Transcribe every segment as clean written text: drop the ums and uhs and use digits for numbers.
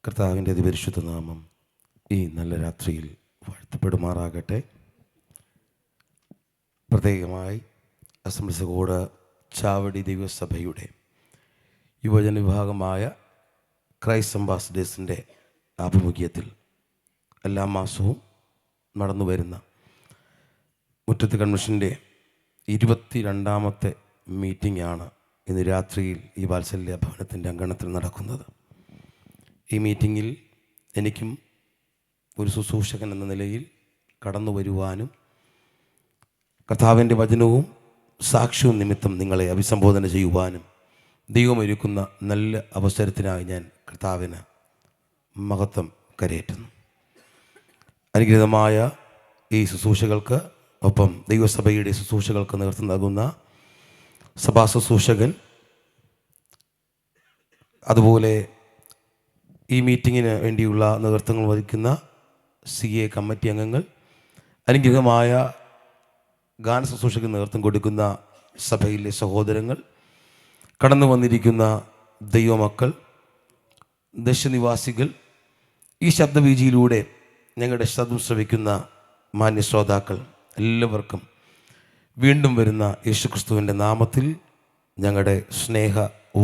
കർത്താവിൻ്റെ അതിപരിശുദ്ധ നാമം ഈ നല്ല രാത്രിയിൽ വാഴ്ത്തപ്പെടുമാറാകട്ടെ. പ്രത്യേകമായി അസംബ്ലീസ് കോഡ് ചാവടി ദൈവസഭയുടെ യുവജന വിഭാഗമായ ക്രൈസ്റ്റ് അംബാസഡേഴ്സിൻ്റെ ആഭിമുഖ്യത്തിൽ എല്ലാ മാസവും നടന്നു വരുന്ന മുറ്റത്ത് കൺവെൻഷൻ്റെ 22ാമത്തെ മീറ്റിംഗാണ് ഇന്ന് രാത്രിയിൽ ഈ വാത്സല്യ ഭവനത്തിൻ്റെ അങ്കണത്തിൽ നടക്കുന്നത്. ഈ മീറ്റിങ്ങിൽ എനിക്കും ഒരു ശുശ്രൂഷകൻ എന്ന നിലയിൽ കടന്നു വരുവാനും കർത്താവിൻ്റെ വചനവും സാക്ഷ്യവും നിമിത്തം നിങ്ങളെ അഭിസംബോധന ചെയ്യുവാനും ദൈവമൊരുക്കുന്ന നല്ല അവസരത്തിനായി ഞാൻ കർത്താവിന് മഹത്വം കരയേറ്റുന്നു. അനുഗ്രഹീതമായ ഈ ശുശ്രൂഷകൾക്ക് ഒപ്പം ദൈവസഭയുടെ ശുശ്രൂഷകൾക്ക് നേതൃത്വം നൽകുന്ന സഭാ ശുശ്രൂഷകൻ, അതുപോലെ ഈ മീറ്റിങ്ങിന് വേണ്ടിയുള്ള നേതൃത്വങ്ങൾ വഹിക്കുന്ന CA കമ്മിറ്റി അംഗങ്ങൾ, അനുഗ്രഹമായ ഗാന ശുശ്രൂഷകന് നേതൃത്വം കൊടുക്കുന്ന സഭയിലെ സഹോദരങ്ങൾ, കടന്നു വന്നിരിക്കുന്ന ദൈവമക്കൾ, ദേശനിവാസികൾ, ഈ ശബ്ദവീചിയിലൂടെ ഞങ്ങളുടെ ശബ്ദം ശ്രവിക്കുന്ന മാന്യ ശ്രോതാക്കൾ എല്ലാവർക്കും വീണ്ടും വരുന്ന യേശുക്രിസ്തുവിൻ്റെ നാമത്തിൽ ഞങ്ങളുടെ സ്നേഹ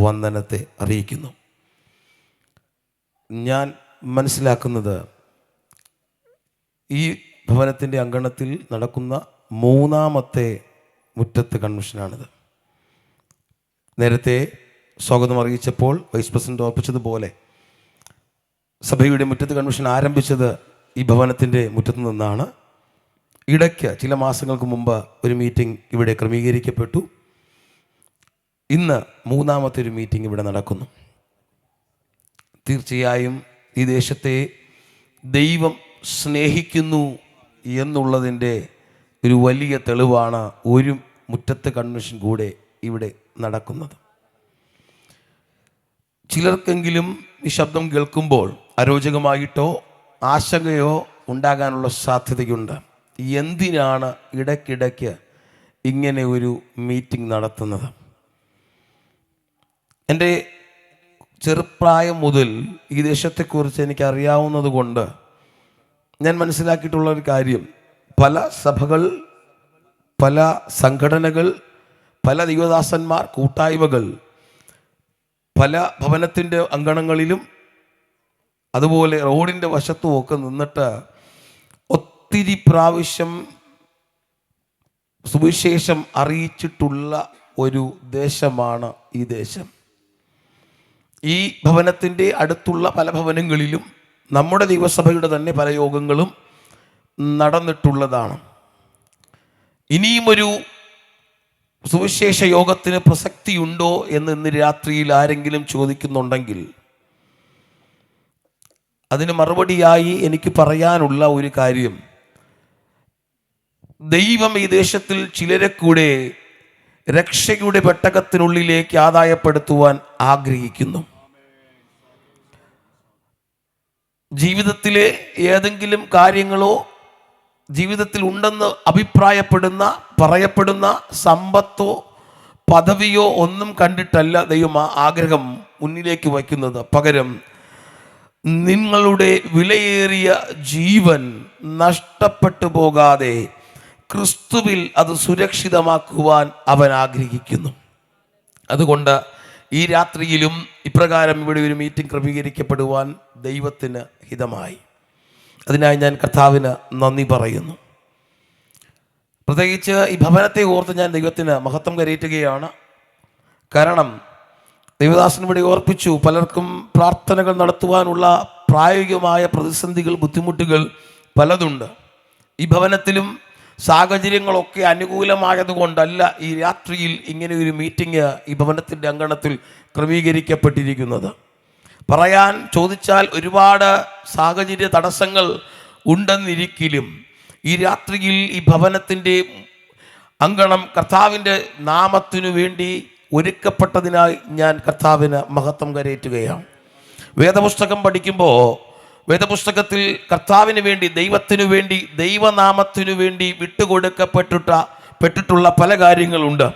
വന്ദനത്തെ അറിയിക്കുന്നു. ഞാൻ മനസ്സിലാക്കുന്നത് ഈ ഭവനത്തിൻ്റെ അങ്കണത്തിൽ നടക്കുന്ന 3ാമത്തെ മുറ്റത്ത് കൺവെൻഷനാണിത്. നേരത്തെ സ്വാഗതം അറിയിച്ചപ്പോൾ വൈസ് പ്രസിഡന്റ് ഓർപ്പിച്ചതുപോലെ സഭയുടെ മുറ്റത്ത് കൺവെൻഷൻ ആരംഭിച്ചത് ഈ ഭവനത്തിൻ്റെ മുറ്റത്ത് നിന്നാണ്. ഇടയ്ക്ക് ചില മാസങ്ങൾക്ക് മുമ്പ് ഒരു മീറ്റിംഗ് ഇവിടെ ക്രമീകരിക്കപ്പെട്ടു. ഇന്ന് 3ാമത്തെ ഒരു മീറ്റിംഗ് ഇവിടെ നടക്കുന്നു. തീർച്ചയായും ഈ ദേശത്തെ ദൈവം സ്നേഹിക്കുന്നു എന്നുള്ളതിൻ്റെ ഒരു വലിയ തെളിവാണ് ഒരു മുറ്റത്ത് കൺവെൻഷൻ കൂടെ ഇവിടെ നടക്കുന്നത്. ചിലർക്കെങ്കിലും ഈ ശബ്ദം കേൾക്കുമ്പോൾ അരോചകമായിട്ടോ ആശങ്കയോ ഉണ്ടാകാനുള്ള സാധ്യതയുണ്ട്. എന്തിനാണ് ഇടയ്ക്കിടയ്ക്ക് ഇങ്ങനെ ഒരു മീറ്റിംഗ് നടത്തുന്നത്? എൻ്റെ ചെറുപ്രായം മുതൽ ഈ ദേശത്തെക്കുറിച്ച് എനിക്കറിയാവുന്നത് കൊണ്ട് ഞാൻ മനസ്സിലാക്കിയിട്ടുള്ളൊരു കാര്യം, പല സഭകൾ, പല സംഘടനകൾ, പല ദൈവദാസന്മാർ, കൂട്ടായ്മകൾ പല ഭവനത്തിൻ്റെ അങ്കണങ്ങളിലും അതുപോലെ റോഡിൻ്റെ വശത്തുമൊക്കെ നിന്നിട്ട് ഒത്തിരി പ്രാവശ്യം സുവിശേഷം അറിയിച്ചിട്ടുള്ള ഒരു ദേശമാണ് ഈ ദേശം. ഈ ഭവനത്തിൻ്റെ അടുത്തുള്ള പല ഭവനങ്ങളിലും നമ്മുടെ ദൈവസഭയുടെ തന്നെ പല യോഗങ്ങളും നടന്നിട്ടുള്ളതാണ്. ഇനിയും ഒരു സുവിശേഷ യോഗത്തിന് പ്രസക്തിയുണ്ടോ എന്ന് ഇന്ന് രാത്രിയിൽ ആരെങ്കിലും ചോദിക്കുന്നുണ്ടെങ്കിൽ അതിന് മറുപടിയായി എനിക്ക് പറയാനുള്ള ഒരു കാര്യം, ദൈവം ഈ ദേശത്തിൽ ചിലരെ കൂടെ രക്ഷയുടെ പെട്ടകത്തിനുള്ളിലേക്ക് ആദായപ്പെടുത്തുവാൻ ആഗ്രഹിക്കുന്നു. ജീവിതത്തിലെ ഏതെങ്കിലും കാര്യങ്ങളോ ജീവിതത്തിൽ ഉണ്ടെന്ന് അഭിപ്രായപ്പെടുന്ന, പറയപ്പെടുന്ന സമ്പത്തോ പദവിയോ ഒന്നും കണ്ടിട്ടല്ല ദൈവം ആ ആഗ്രഹം മുന്നിലേക്ക് വയ്ക്കുന്നത്. പകരം നിങ്ങളുടെ വിലയേറിയ ജീവൻ നഷ്ടപ്പെട്ടു പോകാതെ ക്രിസ്തുവിൽ അത് സുരക്ഷിതമാക്കുവാൻ അവൻ ആഗ്രഹിക്കുന്നു. അതുകൊണ്ട് ഈ രാത്രിയിലും ഇപ്രകാരം ഇവിടെ ഒരു മീറ്റിംഗ് ക്രമീകരിക്കപ്പെടുവാൻ ദൈവത്തിന് ഹിതമായി. അതിനായി ഞാൻ കർത്താവിന് നന്ദി പറയുന്നു. പ്രത്യേകിച്ച് ഈ ഭവനത്തെ ഓർത്ത് ഞാൻ ദൈവത്തിന് മഹത്വം കരയറ്റുകയാണ്. കാരണം ദൈവദാസൻ ഇവിടെ ഓർപ്പിച്ചു, പലർക്കും പ്രാർത്ഥനകൾ നടത്തുവാനുള്ള പ്രായോഗികമായ പ്രതിസന്ധികൾ, ബുദ്ധിമുട്ടുകൾ പലതുണ്ട്. ഈ ഭവനത്തിലും സാഹചര്യങ്ങളൊക്കെ അനുകൂലമായതുകൊണ്ടല്ല ഈ രാത്രിയിൽ ഇങ്ങനെ ഒരു മീറ്റിംഗ് ഈ ഭവനത്തിൻ്റെ അങ്കണത്തിൽ ക്രമീകരിക്കപ്പെട്ടിരിക്കുന്നത്. പറയാൻ ചോദിച്ചാൽ ഒരുപാട് സാഹചര്യ തടസ്സങ്ങൾ ഉണ്ടെന്നിരിക്കലും ഈ രാത്രിയിൽ ഈ ഭവനത്തിൻ്റെ അങ്കണം കർത്താവിൻ്റെ നാമത്തിനു വേണ്ടി ഒരുക്കപ്പെട്ടതിനായി ഞാൻ കർത്താവിന് മഹത്വം കരയറ്റുകയാണ്. വേദപുസ്തകം പഠിക്കുമ്പോൾ വേദപുസ്തകത്തിൽ കർത്താവിന് വേണ്ടി, ദൈവത്തിനു വേണ്ടി, ദൈവനാമത്തിനു വേണ്ടി വിട്ടുകൊടുക്കപ്പെട്ടിട്ടുള്ള പല കാര്യങ്ങളുണ്ട്.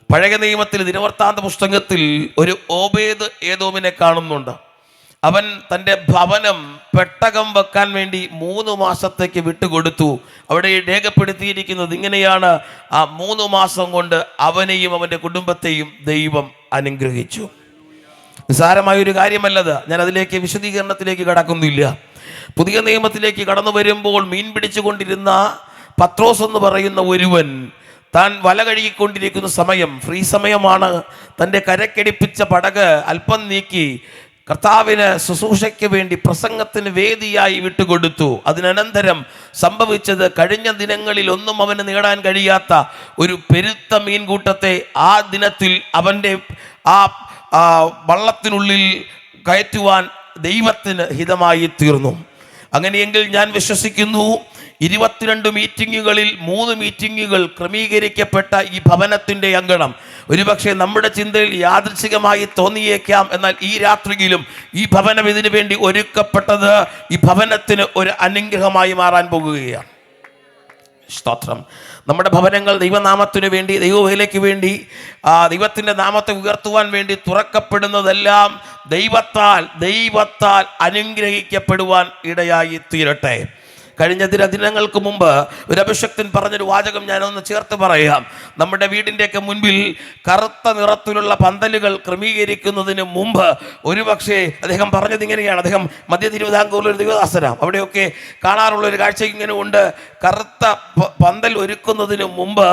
പഴയ നിയമത്തിൽ ദിനവൃത്താന്ത പുസ്തകത്തിൽ ഒരു ഓബേദ് ഏദോമിനെ കാണുന്നുണ്ട്. അവൻ തൻ്റെ ഭവനം പെട്ടകം വെക്കാൻ വേണ്ടി 3 മാസത്തേക്ക് വിട്ടുകൊടുത്തു. അവിടെ രേഖപ്പെടുത്തിയിരിക്കുന്നത് ഇങ്ങനെയാണ്: ആ 3 മാസം കൊണ്ട് അവനെയും അവൻ്റെ കുടുംബത്തെയും ദൈവം അനുഗ്രഹിച്ചു. നിസ്സാരമായൊരു കാര്യമല്ലത്. ഞാൻ അതിലേക്ക് വിശദീകരണത്തിലേക്ക് കടക്കുന്നില്ല. പുതിയ നിയമത്തിലേക്ക് കടന്നു വരുമ്പോൾ മീൻ പിടിച്ചുകൊണ്ടിരുന്ന പത്രോസ് എന്ന് പറയുന്ന ഒരുവൻ താൻ വല കഴുകിക്കൊണ്ടിരിക്കുന്ന സമയം, ഫ്രീ സമയമാണ്, തൻ്റെ കരക്കടിപ്പിച്ച പടക് അല്പം നീക്കി കർത്താവിന് ശുശ്രൂഷയ്ക്ക് വേണ്ടി പ്രസംഗത്തിന് വേദിയായി വിട്ടുകൊടുത്തു. അതിനനന്തരം സംഭവിച്ചത്, കഴിഞ്ഞ ദിനങ്ങളിൽ ഒന്നും അവന് നേടാൻ കഴിയാത്ത ഒരു പെരുത്ത മീൻകൂട്ടത്തെ ആ ദിനത്തിൽ അവൻ്റെ ആ വള്ളത്തിനുള്ളിൽ കയറ്റുവാൻ ദൈവത്തിന് ഹിതമായി തീർന്നു. അങ്ങനെയെങ്കിൽ ഞാൻ വിശ്വസിക്കുന്നു 22 മീറ്റിങ്ങുകളിൽ 3 മീറ്റിങ്ങുകൾ ക്രമീകരിക്കപ്പെട്ട ഈ ഭവനത്തിൻ്റെ അങ്കണം ഒരുപക്ഷെ നമ്മുടെ ചിന്തയിൽ യാദൃച്ഛികമായി തോന്നിയേക്കാം. എന്നാൽ ഈ രാത്രിയിലും ഈ ഭവനം ഇതിനു വേണ്ടി ഒരുക്കപ്പെട്ടത് ഈ ഭവനത്തിന് ഒരു അനുഗ്രഹമായി മാറാൻ പോകുകയാണ്. സ്തോത്രം. നമ്മുടെ ഭവനങ്ങൾ ദൈവനാമത്തിനു വേണ്ടി, ദൈവവേലയ്ക്ക് വേണ്ടി, ദൈവത്തിൻ്റെ നാമത്തെ ഉയർത്തുവാൻ വേണ്ടി തുറക്കപ്പെടുന്നതെല്ലാം ദൈവത്താൽ അനുഗ്രഹിക്കപ്പെടുവാൻ ഇടയായി തീരട്ടെ. കഴിഞ്ഞ ദിനങ്ങൾക്ക് മുമ്പ് ഒരു അഭിഷക്തൻ പറഞ്ഞൊരു വാചകം ഞാനൊന്ന് ചേർത്ത് പറയാം. നമ്മുടെ വീടിൻ്റെയൊക്കെ മുൻപിൽ കറുത്ത നിറത്തിലുള്ള പന്തലുകൾ ക്രമീകരിക്കുന്നതിന് മുമ്പ് ഒരുപക്ഷെ അദ്ദേഹം പറഞ്ഞത് ഇങ്ങനെയാണ്. അദ്ദേഹം മധ്യ തിരുവിതാംകൂറിലൊരു ദൈവദാസനാണ്. അവിടെയൊക്കെ കാണാറുള്ള ഒരു കാഴ്ച ഇങ്ങനെ ഉണ്ട്: കറുത്ത പന്തൽ ഒരുക്കുന്നതിന് മുമ്പ്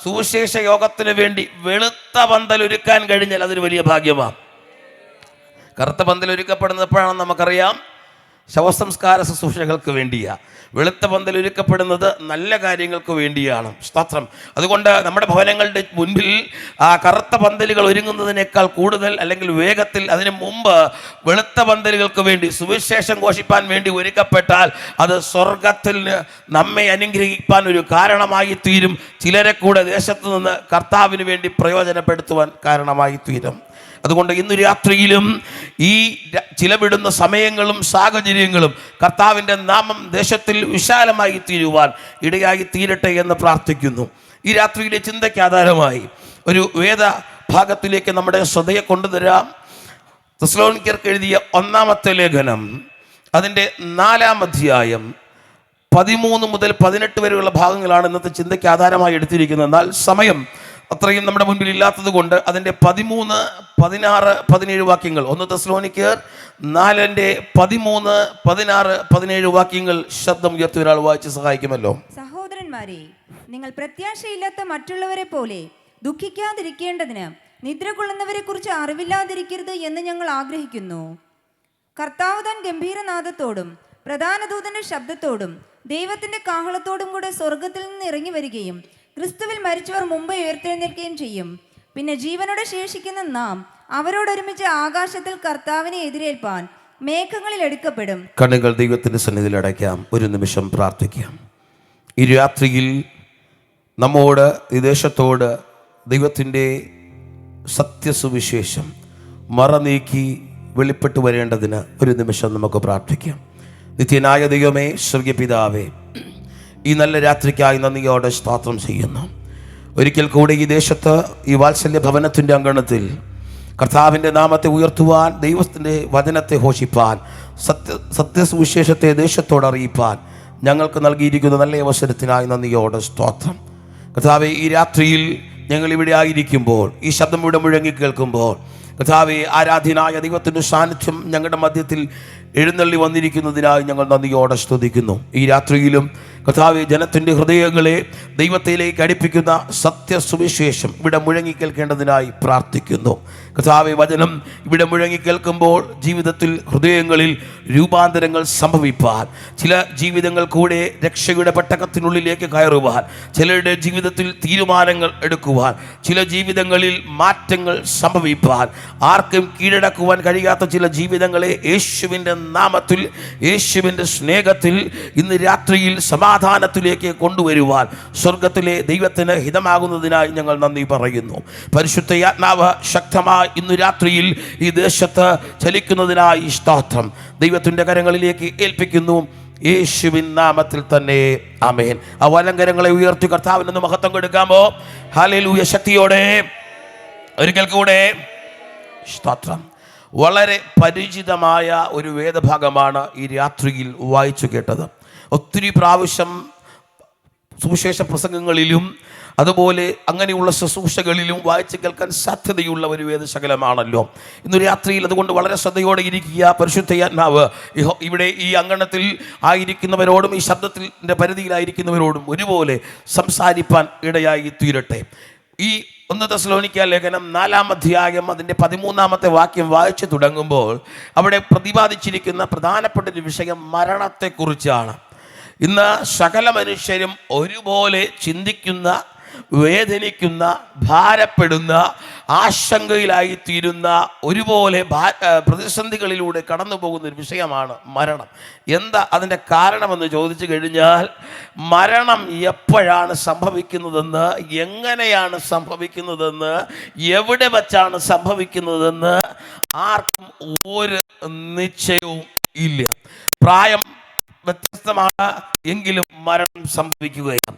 സുവിശേഷ യോഗത്തിന് വേണ്ടി വെളുത്ത പന്തൽ ഒരുക്കാൻ കഴിഞ്ഞാൽ അതൊരു വലിയ ഭാഗ്യമാണ്. കറുത്ത പന്തൽ ഒരുക്കപ്പെടുന്നത് എപ്പോഴാണെന്ന് നമുക്കറിയാം, ശവസംസ്കാര ശുശ്രൂഷകൾക്ക് വേണ്ടിയാണ്. വെളുത്ത പന്തൽ ഒരുക്കപ്പെടുന്നത് നല്ല കാര്യങ്ങൾക്ക് വേണ്ടിയാണ്. സ്തോത്രം. അതുകൊണ്ട് നമ്മുടെ ഭവനങ്ങളുടെ മുൻപിൽ ആ കറുത്ത പന്തലുകൾ ഒരുങ്ങുന്നതിനേക്കാൾ കൂടുതൽ, അല്ലെങ്കിൽ വേഗത്തിൽ, അതിന് മുമ്പ് വെളുത്ത പന്തലുകൾക്ക് വേണ്ടി സുവിശേഷം ഘോഷിപ്പാൻ വേണ്ടി ഒരുക്കപ്പെട്ടാൽ അത് സ്വർഗത്തിൽ നമ്മെ അനുഗ്രഹിക്കാൻ ഒരു കാരണമായി തീരും. ചിലരെ കൂടെ ദേശത്തു നിന്ന് കർത്താവിന് വേണ്ടി പ്രയോജനപ്പെടുത്തുവാൻ കാരണമായി തീരും. അതുകൊണ്ട് ഇന്ന് രാത്രിയിലും ഈ ചിലവിടുന്ന സമയങ്ങളും സാഹചര്യങ്ങളും കർത്താവിൻ്റെ നാമം ദേശത്തിൽ വിശാലമായി തീരുവാൻ ഇടയായി തീരട്ടെ എന്ന് പ്രാർത്ഥിക്കുന്നു. ഈ രാത്രിയിലെ ചിന്തയ്ക്ക് ആധാരമായി ഒരു വേദ ഭാഗത്തിലേക്ക് നമ്മുടെ ശ്രദ്ധയെ കൊണ്ടുതരാം. തെസ്സലോനിക്കർക്ക് എഴുതിയ 1-ാമത്തെ ലേഖനം, അതിൻ്റെ 4-ാം അധ്യായം 13 മുതൽ 18 വരെയുള്ള ഭാഗങ്ങളാണ് ഇന്നത്തെ ചിന്തയ്ക്ക് ആധാരമായി എടുത്തിരിക്കുന്നത്. എന്നാൽ സമയം അത്രയും നമ്മുടെ മുൻപിൽ ഇല്ലാത്തത് കൊണ്ട് അതിൻ്റെ 13, 16, 17 വാക്യങ്ങൾ, 1 തെസ്സലോനിക്കർ 4-ന്റെ 13, 16, 17 വാക്യങ്ങൾ ശബ്ദം ഉയർത്തി ഒരാൾ വായിച്ച് സഹായിക്കുമല്ലോ. സഹോദരന്മാരെ, നിങ്ങൾ പ്രത്യാശയില്ലാത്ത മറ്റുള്ളവരെ പോലെ ദുഃഖിക്കാതിരിക്കേണ്ടതിന് നിദ്ര കൊള്ളുന്നവരെ കുറിച്ച് അറിവില്ലാതിരിക്കരുത് എന്ന് ഞങ്ങൾ ആഗ്രഹിക്കുന്നു. കർത്താവ് താൻ ഗംഭീരനാദത്തോടും പ്രധാന ദൂതന്റെ ശബ്ദത്തോടും ദൈവത്തിന്റെ കാഹളത്തോടും കൂടെ സ്വർഗത്തിൽ നിന്ന് ഇറങ്ങി വരികയും ക്രിസ്തുവിൽ മരിച്ചവർ മുമ്പ് ഉയർത്തെഴുന്നേൽക്കുകയും ചെയ്യും. പിന്നെ ജീവനോടെ ശേഷിക്കുന്ന നാം അവരോടൊരുമിച്ച് ആകാശത്തിൽ കർത്താവിനെ എതിരേൽപ്പാൻ മേഘങ്ങളിൽ എടുക്കപ്പെടും. കണ്ണുകൾ ദൈവത്തിന്റെ സന്നിധിയിൽ അടയ്ക്കാം. ഒരു നിമിഷം പ്രാർത്ഥിക്കാം. ഈ രാത്രിയിൽ നമ്മോട്, ഈ ദേശത്തോട് ദൈവത്തിൻ്റെ സത്യസുവിശേഷം മറനീക്കി വെളിപ്പെട്ടു വരേണ്ടതിന് ഒരു നിമിഷം നമുക്ക് പ്രാർത്ഥിക്കാം. നിത്യനായ ദൈവമേ, സ്വർഗീയ പിതാവേ, ഈ നല്ല രാത്രിക്കായി നന്ദിയോടെ സ്തോത്രം ചെയ്യുന്നു. ഒരിക്കൽ കൂടി ഈ ദേശത്ത്, ഈ വാത്സല്യ ഭവനത്തിൻ്റെ അങ്കണത്തിൽ കർത്താവിൻ്റെ നാമത്തെ ഉയർത്തുവാൻ, ദൈവത്തിൻ്റെ വചനത്തെ ഘോഷിപ്പാൻ, സത്യസുവിശേഷത്തെ ദേശത്തോട് അറിയിപ്പാൻ ഞങ്ങൾക്ക് നൽകിയിരിക്കുന്ന നല്ല അവസരത്തിനായി നന്ദിയോടെ സ്തോത്രം. കർത്താവെ, ഈ രാത്രിയിൽ ഞങ്ങൾ ഇവിടെ ആയിരിക്കുമ്പോൾ, ഈ ശബ്ദം ഇവിടെ മുഴങ്ങി കേൾക്കുമ്പോൾ, കർത്താവെ, ആരാധ്യനായ ദൈവത്തിൻ്റെ സാന്നിധ്യം ഞങ്ങളുടെ മധ്യത്തിൽ എഴുന്നള്ളി വന്നിരിക്കുന്നതിനായി ഞങ്ങൾ നന്ദിയോടെ സ്തുതിക്കുന്നു. ഈ രാത്രിയിലും കർത്താവെ, ജനത്തിൻ്റെ ഹൃദയങ്ങളെ ദൈവത്തിലേക്ക് അടുപ്പിക്കുന്ന സത്യസുവിശേഷം ഇവിടെ മുഴങ്ങി കേൾക്കേണ്ടതിനായി പ്രാർത്ഥിക്കുന്നു. കർത്താവെ, വചനം ഇവിടെ മുഴങ്ങി കേൾക്കുമ്പോൾ ജീവിതത്തിൽ, ഹൃദയങ്ങളിൽ രൂപാന്തരങ്ങൾ സംഭവിപ്പാൻ, ചില ജീവിതങ്ങൾ കൂടെ രക്ഷയുടെ പെട്ടകത്തിനുള്ളിലേക്ക് കയറുവാൻ, ചിലരുടെ ജീവിതത്തിൽ തീരുമാനങ്ങൾ എടുക്കുവാൻ, ചില ജീവിതങ്ങളിൽ മാറ്റങ്ങൾ സംഭവിപ്പാൻ, ആർക്കും കീഴടക്കുവാൻ കഴിയാത്ത ചില ജീവിതങ്ങളെ യേശുവിൻ്റെ നാമത്തിൽ, യേശുവിൻ്റെ സ്നേഹത്തിൽ ഇന്ന് രാത്രിയിൽ സമാധാനത്തിലേക്ക് കൊണ്ടുവരുവാൻ സ്വർഗത്തിലെ ദൈവത്തിന് ഹിതമാകുന്നതിനായി ഞങ്ങൾ നന്ദി പറയുന്നു. പരിശുദ്ധ ആത്മാവ് ശക്തമായി ഇന്ന് രാത്രിയിൽ ഈ ദേശത്ത് ചലിക്കുന്നതിനായി സ്തോത്രം. ദൈവത്തിൻ്റെ കരങ്ങളിലേക്ക് ഏൽപ്പിക്കുന്നു, യേശുവിൻ നാമത്തിൽ തന്നെ, ആമേൻ. ആ വലങ്കരങ്ങളെ ഉയർത്തി കർത്താവിന് മഹത്വം കൊടുക്കാമോ? ഹല്ലേലൂയ. ശക്തിയോടെ ഒരിക്കൽ കൂടെ സ്തോത്രം. വളരെ പരിചിതമായ ഒരു വേദഭാഗമാണ് ഈ രാത്രിയിൽ വായിച്ചു കേട്ടത്. ഒത്തിരി പ്രാവശ്യം സുവിശേഷ പ്രസംഗങ്ങളിലും അതുപോലെ അങ്ങനെയുള്ള ശുശ്രൂഷകളിലും വായിച്ച് കേൾക്കാൻ സാധ്യതയുള്ള ഒരു വേദശകലമാണല്ലോ. ഇന്ന് രാത്രിയിൽ അതുകൊണ്ട് വളരെ ശ്രദ്ധയോടെ ഇരിക്കുക. പരിശുദ്ധാത്മാവ് ഇവിടെ ഈ അങ്കണത്തിൽ ആയിരിക്കുന്നവരോടും ഈ ശബ്ദത്തിൻ്റെ പരിധിയിലായിരിക്കുന്നവരോടും ഒരുപോലെ സംസാരിപ്പാൻ ഇടയായി തീരട്ടെ. ഈ 1 തെസ്സലോനിക്ക ലേഖനം 4-ാം അധ്യായം അതിൻ്റെ 13-ാമത്തെ വാക്യം വായിച്ചു തുടങ്ങുമ്പോൾ അവിടെ പ്രതിപാദിച്ചിരിക്കുന്ന പ്രധാനപ്പെട്ട ഒരു വിഷയം മരണത്തെക്കുറിച്ചാണ്. ഇന്ന് സകല മനുഷ്യരും ഒരുപോലെ ചിന്തിക്കുന്ന, വേദനിക്കുന്ന, ഭാരപ്പെടുന്ന, ആശങ്കയിലായിത്തീരുന്ന, ഒരുപോലെ പ്രതിസന്ധികളിലൂടെ കടന്നു പോകുന്ന ഒരു വിഷയമാണ് മരണം. എന്താ അതിൻ്റെ കാരണമെന്ന് ചോദിച്ചു കഴിഞ്ഞാൽ, മരണം എപ്പോഴാണ് സംഭവിക്കുന്നതെന്ന്, എങ്ങനെയാണ് സംഭവിക്കുന്നതെന്ന്, എവിടെ വച്ചാണ് സംഭവിക്കുന്നതെന്ന് ആർക്കും ഒരു നിശ്ചയവും ഇല്ല. പ്രായം വ്യത്യസ്തമാണ് എങ്കിലും മരണം സംഭവിക്കുകയാണ്.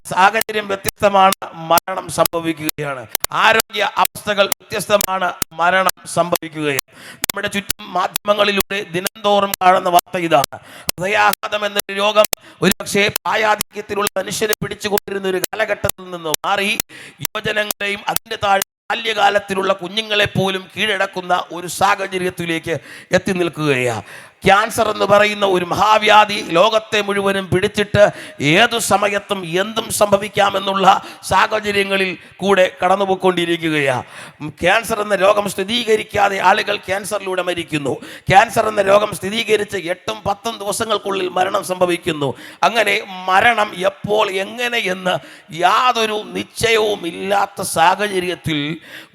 സാഹചര്യം വ്യത്യസ്തമാണ്, മരണം സംഭവിക്കുകയാണ്. ആരോഗ്യ അവസ്ഥകൾ വ്യത്യസ്തമാണ്, മരണം സംഭവിക്കുകയാണ്. നമ്മുടെ ചുറ്റും മാധ്യമങ്ങളിലൂടെ ദിനംതോറും കാണുന്ന വാർത്ത ഇതാണ്. ഹൃദയാഘാതം എന്നൊരു രോഗം ഒരുപക്ഷെ പ്രായാധിക്യത്തിലുള്ള മനുഷ്യരെ പിടിച്ചുകൊണ്ടിരുന്ന ഒരു കാലഘട്ടത്തിൽ നിന്ന് മാറി യുവജനങ്ങളെയും അതിൻ്റെ താഴെ ബാല്യകാലത്തിലുള്ള കുഞ്ഞുങ്ങളെ പോലും കീഴടക്കുന്ന ഒരു സാഹചര്യത്തിലേക്ക് എത്തി നിൽക്കുകയാണ്. ക്യാൻസർ എന്ന് പറയുന്ന ഒരു മഹാവ്യാധി ലോകത്തെ മുഴുവനും പിടിച്ചിട്ട് ഏതു സമയത്തും എന്തും സംഭവിക്കാമെന്നുള്ള സാഹചര്യങ്ങളിൽ കൂടെ കടന്നുപോയിക്കൊണ്ടിരിക്കുകയാണ്. ക്യാൻസർ എന്ന രോഗം സ്ഥിരീകരിക്കാതെ ആളുകൾ ക്യാൻസറിലൂടെ മരിക്കുന്നു. ക്യാൻസർ എന്ന രോഗം സ്ഥിരീകരിച്ച് 8-10 ദിവസങ്ങൾക്കുള്ളിൽ മരണം സംഭവിക്കുന്നു. അങ്ങനെ മരണം എപ്പോൾ എങ്ങനെ എന്ന് യാതൊരു നിശ്ചയവും ഇല്ലാത്ത സാഹചര്യത്തിൽ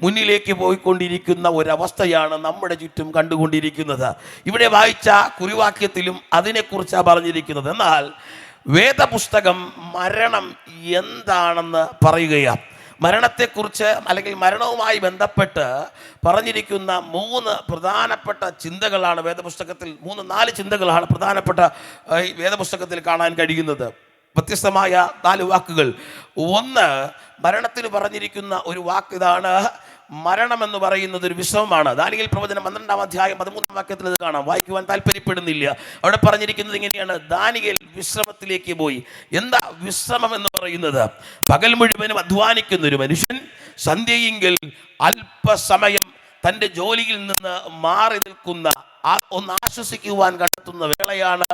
മുന്നിലേക്ക് പോയിക്കൊണ്ടിരിക്കുന്ന ഒരവസ്ഥയാണ് നമ്മുടെ ചുറ്റും കണ്ടുകൊണ്ടിരിക്കുന്നത്. ഇവിടെ വായിച്ച കുറിവാക്യത്തിലും അതിനെക്കുറിച്ചാണ് പറഞ്ഞിരിക്കുന്നത്. എന്നാൽ വേദപുസ്തകം മരണം എന്താണെന്ന് പറയുകയാണ്. മരണത്തെക്കുറിച്ച് അല്ലെങ്കിൽ മരണവുമായി ബന്ധപ്പെട്ട് പറഞ്ഞിരിക്കുന്ന 3 പ്രധാനപ്പെട്ട ചിന്തകളാണ് വേദപുസ്തകത്തിൽ, 3-4 ചിന്തകളാണ് പ്രധാനപ്പെട്ട വേദപുസ്തകത്തിൽ കാണാൻ കഴിയുന്നത്. വ്യത്യസ്തമായ 4 വാക്കുകൾ. ഒന്ന്, മരണത്തിന് പറഞ്ഞിരിക്കുന്ന ഒരു വാക്ക് ഇതാണ്: മരണം എന്ന് പറയുന്നത് ഒരു വിശ്രമമാണ്. ദാനിയേൽ പ്രവചനം 12-ാം അധ്യായം 13-ാം വാക്യത്തിൽ ഇത് കാണാം. വായിക്കുവാൻ താല്പര്യപ്പെടുന്നില്ല. അവിടെ പറഞ്ഞിരിക്കുന്നത് ഇങ്ങനെയാണ്: ദാനിയേൽ വിശ്രമത്തിലേക്ക് പോയി. എന്താ വിശ്രമം എന്ന് പറയുന്നത്? പകൽ മുഴുവനും അധ്വാനിക്കുന്ന ഒരു മനുഷ്യൻ സന്ധ്യയെങ്കിൽ അല്പസമയം തൻ്റെ ജോലിയിൽ നിന്ന് മാറി നിൽക്കുന്ന, ഒന്ന് ആശ്വസിക്കുവാൻ കണ്ടെത്തുന്ന വേളയാണ്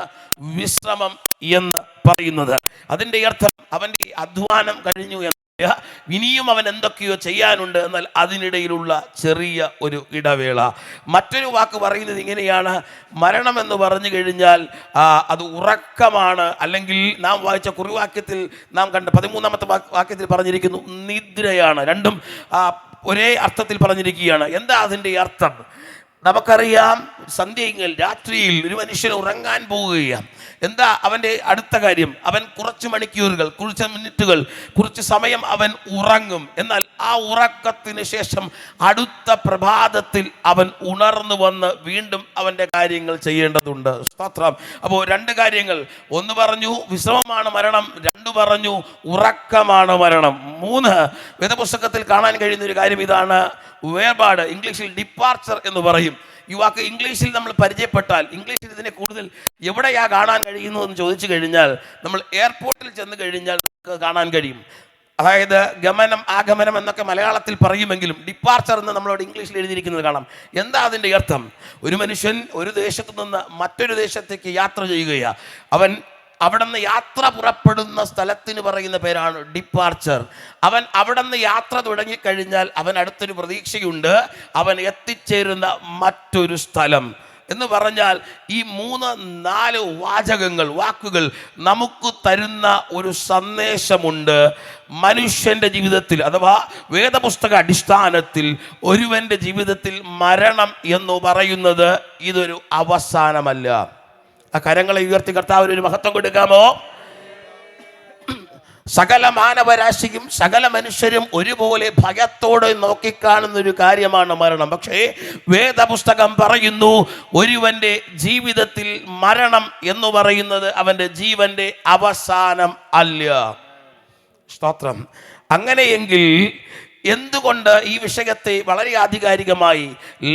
വിശ്രമം എന്ന് പറയുന്നത്. അതിൻ്റെ അർത്ഥം അവൻ്റെ അധ്വാനം കഴിഞ്ഞു എന്ന്, ഇനിയും അവൻ എന്തൊക്കെയോ ചെയ്യാനുണ്ട്, എന്നാൽ അതിനിടയിലുള്ള ചെറിയ ഒരു ഇടവേള. മറ്റൊരു വാക്ക് പറയുന്നത് ഇങ്ങനെയാണ്: മരണം എന്ന് പറഞ്ഞു കഴിഞ്ഞാൽ അത് ഉറക്കമാണ്. അല്ലെങ്കിൽ നാം വായിച്ച കുറിവാക്യത്തിൽ നാം കണ്ട 13-ാമത്തെ വാക്യത്തിൽ പറഞ്ഞിരിക്കുന്നു നിദ്രയാണ്. രണ്ടും ഒരേ അർത്ഥത്തിൽ പറഞ്ഞിരിക്കുകയാണ്. എന്താ അതിൻ്റെ അർത്ഥം? നമുക്കറിയാം, സന്ധ്യയിൽ രാത്രിയിൽ ഒരു മനുഷ്യൻ ഉറങ്ങാൻ പോവുകയാണ്. എന്താ അവൻ്റെ അടുത്ത കാര്യം? അവൻ കുറച്ച് മണിക്കൂറുകൾ, കുറച്ച് മിനിറ്റുകൾ, കുറച്ച് സമയം അവൻ ഉറങ്ങും. എന്നാൽ ആ ഉറക്കത്തിന് ശേഷം അടുത്ത പ്രഭാതത്തിൽ അവൻ ഉണർന്നു വന്ന് വീണ്ടും അവൻ്റെ കാര്യങ്ങൾ ചെയ്യേണ്ടതുണ്ട്. സ്തോത്രം. അപ്പോൾ 2 കാര്യങ്ങൾ. 1 പറഞ്ഞു വിശ്രമമാണ് മരണം, 2 പറഞ്ഞു ഉറക്കമാണ് മരണം. 3 വേദപുസ്തകത്തിൽ കാണാൻ കഴിയുന്ന ഒരു കാര്യം ഇതാണ്: വേർപാട്. ഇംഗ്ലീഷിൽ ഡിപ്പാർച്ചർ എന്ന് പറയും. ഈ വാക്ക് ഇംഗ്ലീഷിൽ നമ്മൾ പരിചയപ്പെട്ടാൽ, ഇംഗ്ലീഷിൽ ഇതിനെ കൂടുതൽ എവിടെയാ കാണാൻ കഴിയുന്നു എന്ന് ചോദിച്ചു കഴിഞ്ഞാൽ, നമ്മൾ എയർപോർട്ടിൽ ചെന്ന് കഴിഞ്ഞാൽ നമുക്ക് കാണാൻ കഴിയും. അതായത് ഗമനം, ആഗമനം എന്നൊക്കെ മലയാളത്തിൽ പറയുമെങ്കിലും ഡിപ്പാർച്ചർ എന്ന് നമ്മളോട് ഇംഗ്ലീഷിൽ എഴുതിയിരിക്കുന്നത് കാണാം. എന്താ അതിൻ്റെ അർത്ഥം? ഒരു മനുഷ്യൻ ഒരു ദേശത്തു നിന്ന് മറ്റൊരു ദേശത്തേക്ക് യാത്ര ചെയ്യുകയാണ്. അവൻ അവിടെ നിന്ന് യാത്ര പുറപ്പെടുന്ന സ്ഥലത്തിന് പറയുന്ന പേരാണ് ഡിപ്പാർച്ചർ. അവൻ അവിടെ നിന്ന് യാത്ര തുടങ്ങിക്കഴിഞ്ഞാൽ അവൻ അടുത്തൊരു പ്രതീക്ഷയുണ്ട്, അവൻ എത്തിച്ചേരുന്ന മറ്റൊരു സ്ഥലം എന്ന് പറഞ്ഞാൽ ഈ 3-4 വാക്കുകൾ നമുക്ക് തരുന്ന ഒരു സന്ദേശമുണ്ട്. മനുഷ്യൻ്റെ ജീവിതത്തിൽ അഥവാ വേദപുസ്തക അടിസ്ഥാനത്തിൽ ഒരുവൻ്റെ ജീവിതത്തിൽ മരണം എന്ന് പറയുന്നത് ഇതൊരു അവസാനമല്ല. ആ കരങ്ങളെ ഉയർത്തി കർത്താവിന് ഒരു മഹത്വം കൊടുക്കാമോ? സകല മാനവരാശിയും സകല മനുഷ്യരും ഒരുപോലെ ഭയത്തോടെ നോക്കിക്കാണുന്ന ഒരു കാര്യമാണ് മരണം. പക്ഷേ വേദപുസ്തകം പറയുന്നു, ഒരുവൻ്റെ ജീവിതത്തിൽ മരണം എന്ന് പറയുന്നത് അവൻ്റെ ജീവന്റെ അവസാനം അല്ല. സ്തോത്രം. അങ്ങനെയെങ്കിൽ എന്തുകൊണ്ട് ഈ വിഷയത്തെ വളരെ ആധികാരികമായി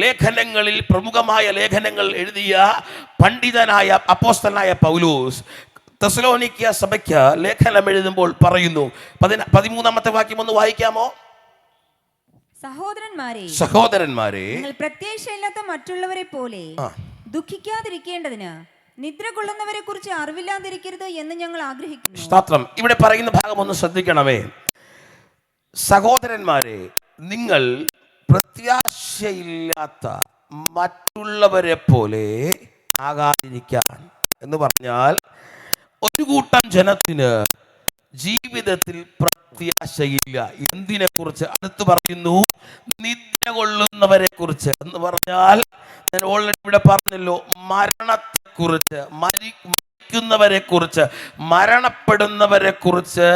ലേഖനങ്ങളിൽ പ്രമുഖമായ ലേഖനങ്ങൾ എഴുതിയ പണ്ഡിതനായ അപ്പോസ്തലനായ പൗലോസ് തെസ്സലോനിക്യ സഭയ്ക്ക് ലേഖനം എഴുതുമ്പോൾ പറയുന്നു? 13-ാമത്തെ വാക്യം ഒന്ന് വായിക്കാമോ? സഹോദരന്മാരെ, നിങ്ങൾ പ്രത്യാശയില്ലാത്ത മറ്റുള്ളവരെ പോലെ ദുഃഖിക്കാതിരിക്കേണ്ടതിന് നിദ്ര കൊള്ളുന്നവരെ കുറിച്ച് അറിവില്ലാതിരിക്കരുത് എന്ന് ഞങ്ങൾ ആഗ്രഹിക്കുന്നു. സ്തോത്രം. ഇവിടെ പറയുന്ന ഭാഗം ഒന്ന് ശ്രദ്ധിക്കണമേ. സഹോദരന്മാരെ, നിങ്ങൾ പ്രത്യാശയില്ലാത്ത മറ്റുള്ളവരെ പോലെ ആകാതിരിക്കാൻ എന്ന് പറഞ്ഞാൽ, ഒരു കൂട്ടം ജനത്തിന് ജീവിതത്തിൽ പ്രത്യാശയില്ല. എന്തിനെ കുറിച്ച്? അടുത്ത് പറയുന്നു, നിദ്ര കൊള്ളുന്നവരെ കുറിച്ച്. എന്ന് പറഞ്ഞാൽ ഞാൻ ഓൾറെഡി ഇവിടെ പറഞ്ഞല്ലോ, മരണത്തെ കുറിച്ച്, മരിക്കുന്നവരെ കുറിച്ച്, മരണപ്പെടുന്നവരെ കുറിച്ച്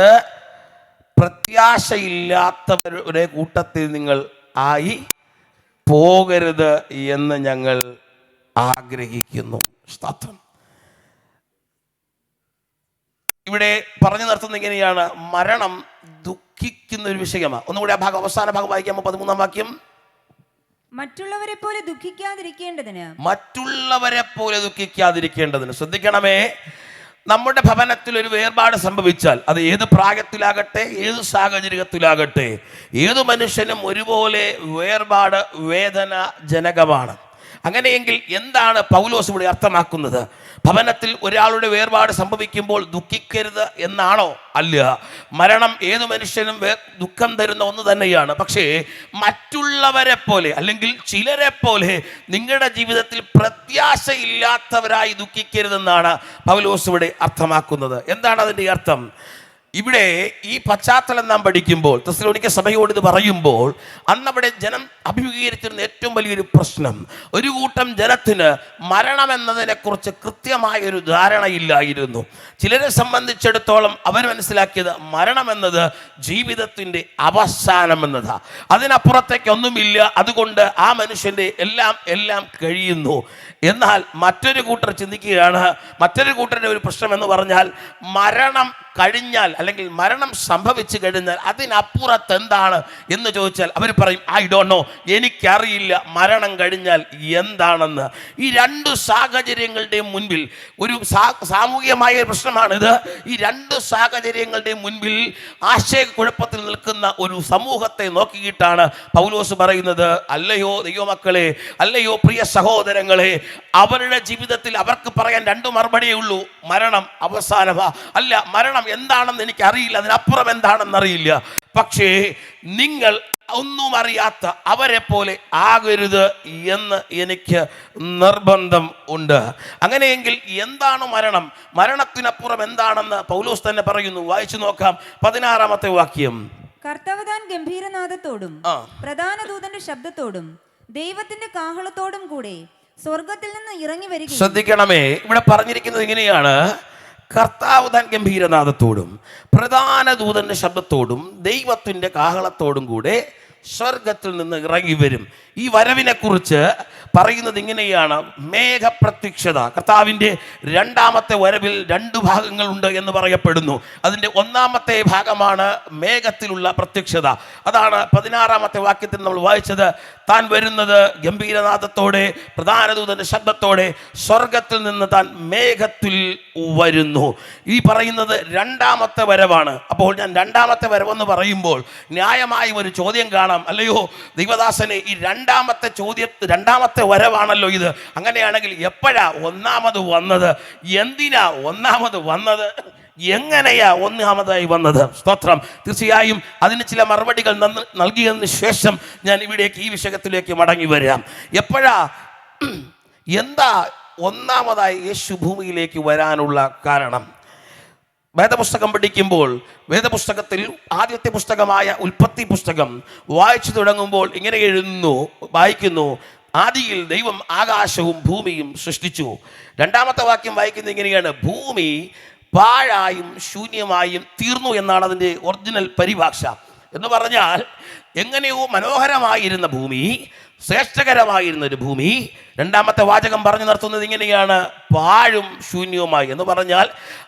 പ്രത്യാശയില്ലാത്തവരുടെ കൂട്ടത്തിൽ നിങ്ങൾ ആയി പോകരുത് എന്ന് ഞങ്ങൾ ആഗ്രഹിക്കുന്നു. സ്തോത്രം. ഇവിടെ പറഞ്ഞു നിർത്തുന്നത് ഇങ്ങനെയാണ്: മരണം ദുഃഖിക്കുന്ന ഒരു വിഷയമാണ്. ഒന്നുകൂടി ആ ഭാഗം, അവസാന ഭാഗം വായിക്കാമോ? 13-ാം വാക്യം. മറ്റുള്ളവരെ പോലെ ദുഃഖിക്കാതിരിക്കേണ്ടതിന്. ശ്രദ്ധിക്കണമേ, നമ്മുടെ ഭവനത്തിൽ ഒരു വേർപാട് സംഭവിച്ചാൽ, അത് ഏത് പ്രായത്തിലാകട്ടെ, ഏത് സാഹചര്യത്തിലാകട്ടെ, ഏതു മനുഷ്യനും ഒരുപോലെ വേർപാട് വേദനാജനകമാണ്. അങ്ങനെയെങ്കിൽ എന്താണ് പൗലോസ് ഇവിടെ അർത്ഥമാക്കുന്നത്? ഭവനത്തിൽ ഒരാളുടെ വേർപാട് സംഭവിക്കുമ്പോൾ ദുഃഖിക്കരുത് എന്നാണോ? അല്ല. മരണം ഏതു മനുഷ്യനും ദുഃഖം തരുന്ന ഒന്ന് തന്നെയാണ്. പക്ഷേ മറ്റുള്ളവരെ പോലെ, അല്ലെങ്കിൽ ചിലരെ പോലെ നിങ്ങളുടെ ജീവിതത്തിൽ പ്രത്യാശയില്ലാത്തവരായി ദുഃഖിക്കരുതെന്നാണ് പൗലോസ് ഇവിടെ അർത്ഥമാക്കുന്നത്. എന്താണ് അതിൻ്റെ അർത്ഥം? ഇവിടെ ഈ പശ്ചാത്തലം നാം പഠിക്കുമ്പോൾ, തെസ്സലോനിക്യ സഭയോട് ഇത് പറയുമ്പോൾ, അന്നവിടെ ജനം അഭിമുഖീകരിച്ചിരുന്ന ഏറ്റവും വലിയൊരു പ്രശ്നം, ഒരു കൂട്ടം ജനത്തിന് മരണമെന്നതിനെക്കുറിച്ച് കൃത്യമായൊരു ധാരണയില്ലായിരുന്നു. ചിലരെ സംബന്ധിച്ചിടത്തോളം അവർ മനസ്സിലാക്കിയത് മരണമെന്നത് ജീവിതത്തിൻ്റെ അവസാനം എന്നതാണ്. അതിനപ്പുറത്തേക്കൊന്നുമില്ല. അതുകൊണ്ട് ആ മനുഷ്യൻ്റെ എല്ലാം കഴിയുന്നു. എന്നാൽ മറ്റൊരു കൂട്ടർ ചിന്തിക്കുകയാണ്, മറ്റൊരു കൂട്ടരുടെ ഒരു പ്രശ്നം എന്ന് പറഞ്ഞാൽ, മരണം കഴിഞ്ഞാൽ, അല്ലെങ്കിൽ മരണം സംഭവിച്ചു കഴിഞ്ഞാൽ അതിനപ്പുറത്ത് എന്താണ് എന്ന് ചോദിച്ചാൽ അവർ പറയും, ഐ ഡോണ്ട് നോ, എനിക്കറിയില്ല മരണം കഴിഞ്ഞാൽ എന്താണെന്ന്. ഈ രണ്ട് സാഹചര്യങ്ങളുടെയും മുൻപിൽ, ഒരു സാമൂഹികമായ പ്രശ്നമാണിത്. ഈ രണ്ട് സാഹചര്യങ്ങളുടെയും മുൻപിൽ ആശയക്കുഴപ്പത്തിൽ നിൽക്കുന്ന ഒരു സമൂഹത്തെ നോക്കിയിട്ടാണ് പൗലോസ് പറയുന്നത്, അല്ലയോ ദൈവമക്കളെ, അല്ലയോ പ്രിയ സഹോദരങ്ങളെ, അവരുടെ ജീവിതത്തിൽ അവർക്ക് പറയാൻ രണ്ട് മറുപടിയേ ഉള്ളൂ: മരണം അവസാനമാ, അല്ല മരണം എന്താണെന്ന് എനിക്കറിയില്ല, അതിനപ്പുറം എന്താണെന്നറിയില്ല. പക്ഷേ നിങ്ങൾ ഒന്നും അറിയാത്ത അവരെ പോലെ ആകരുത് എന്ന് എനിക്ക് നിർബന്ധം ഉണ്ട്. അങ്ങനെയെങ്കിൽ എന്താണ് മരണം? മരണത്തിനപ്പുറം എന്താണെന്ന് പൗലോസ് തന്നെ പറയുന്നു. വായിച്ചു നോക്കാം 16-ാമത്തെ വാക്യം. കർത്താവ് താൻ ഗംഭീരനാദത്തോടും പ്രധാന ദൂതന്റെ ശബ്ദത്തോടും ദൈവത്തിന്റെ കാഹളത്തോടും കൂടെ സ്വർഗത്തിൽ നിന്ന് ഇറങ്ങി വരിക. ശ്രദ്ധിക്കണമേ, ഇവിടെ പറഞ്ഞിരിക്കുന്നത് ഇങ്ങനെയാണ്: കർത്താവ് താൻ ഗംഭീരനാദത്തോടും പ്രധാന ദൂതന്റെ ശബ്ദത്തോടും ദൈവത്തിന്റെ കാഹളത്തോടും കൂടെ സ്വർഗത്തിൽ നിന്ന് ഇറങ്ങി വരും. ഈ വരവിനെ കുറിച്ച് പറയുന്നത് ഇങ്ങനെയാണ്: മേഘപ്രത്യക്ഷത. കർത്താവിൻ്റെ രണ്ടാമത്തെ വരവിൽ രണ്ട് ഭാഗങ്ങളുണ്ട് എന്ന് പറയപ്പെടുന്നു. അതിൻ്റെ ഒന്നാമത്തെ ഭാഗമാണ് മേഘത്തിലുള്ള പ്രത്യക്ഷത. അതാണ് 16-ാമത്തെ വാക്യത്തിൽ നമ്മൾ വായിച്ചത്. താൻ വരുന്നത് ഗംഭീരനാദത്തോടെ, പ്രധാന ദൂതന്റെ ശബ്ദത്തോടെ, സ്വർഗത്തിൽ നിന്ന് താൻ മേഘത്തിൽ വരുന്നു. ഈ പറയുന്നത് രണ്ടാമത്തെ വരവാണ്. അപ്പോൾ ഞാൻ രണ്ടാമത്തെ വരവെന്ന് പറയുമ്പോൾ ന്യായമായും ഒരു ചോദ്യം കാണാം, അല്ലയോ ദൈവദാസനെ, ഈ രണ്ടാമത്തെ വരവാണല്ലോ ഇത്. അങ്ങനെയാണെങ്കിൽ എപ്പോഴാ ഒന്നാമത് വന്നത്? എന്തിനാ ഒന്നാമത് വന്നത്? എങ്ങനെയാ ഒന്നാമതായി വന്നത്? സ്തോത്രം. തീർച്ചയായും അതിന് ചില മറുപടികൾ നൽകിയതിന് ശേഷം ഞാൻ ഇവിടേക്ക്, ഈ വിഷയത്തിലേക്ക് മടങ്ങി വരാം. എന്താ ഒന്നാമതായി യേശു ഭൂമിയിലേക്ക് വരാനുള്ള കാരണം? വേദപുസ്തകം പഠിക്കുമ്പോൾ വേദപുസ്തകത്തിൽ ആദ്യത്തെ പുസ്തകമായ ഉൽപ്പത്തി പുസ്തകം വായിച്ചു തുടങ്ങുമ്പോൾ ഇങ്ങനെ വായിക്കുന്നു: ആദിയിൽ ദൈവം ആകാശവും ഭൂമിയും സൃഷ്ടിച്ചു. രണ്ടാമത്തെ വാക്യം വായിക്കുന്നത് ഇങ്ങനെയാണ്: ഭൂമി പാഴായും ശൂന്യമായും തീർന്നു എന്നാണ് അതിൻ്റെ ഒറിജിനൽ പരിഭാഷ. എന്ന് പറഞ്ഞാൽ എങ്ങനെയോ മനോഹരമായിരുന്ന ഭൂമി, ശ്രേഷ്ഠകരമായിരുന്ന ഒരു ഭൂമി, രണ്ടാമത്തെ വാചകം പറഞ്ഞു നിർത്തുന്നത് ഇങ്ങനെയാണ്: പാഴും ശൂന്യവുമായി. എന്ന് പറഞ്ഞാൽ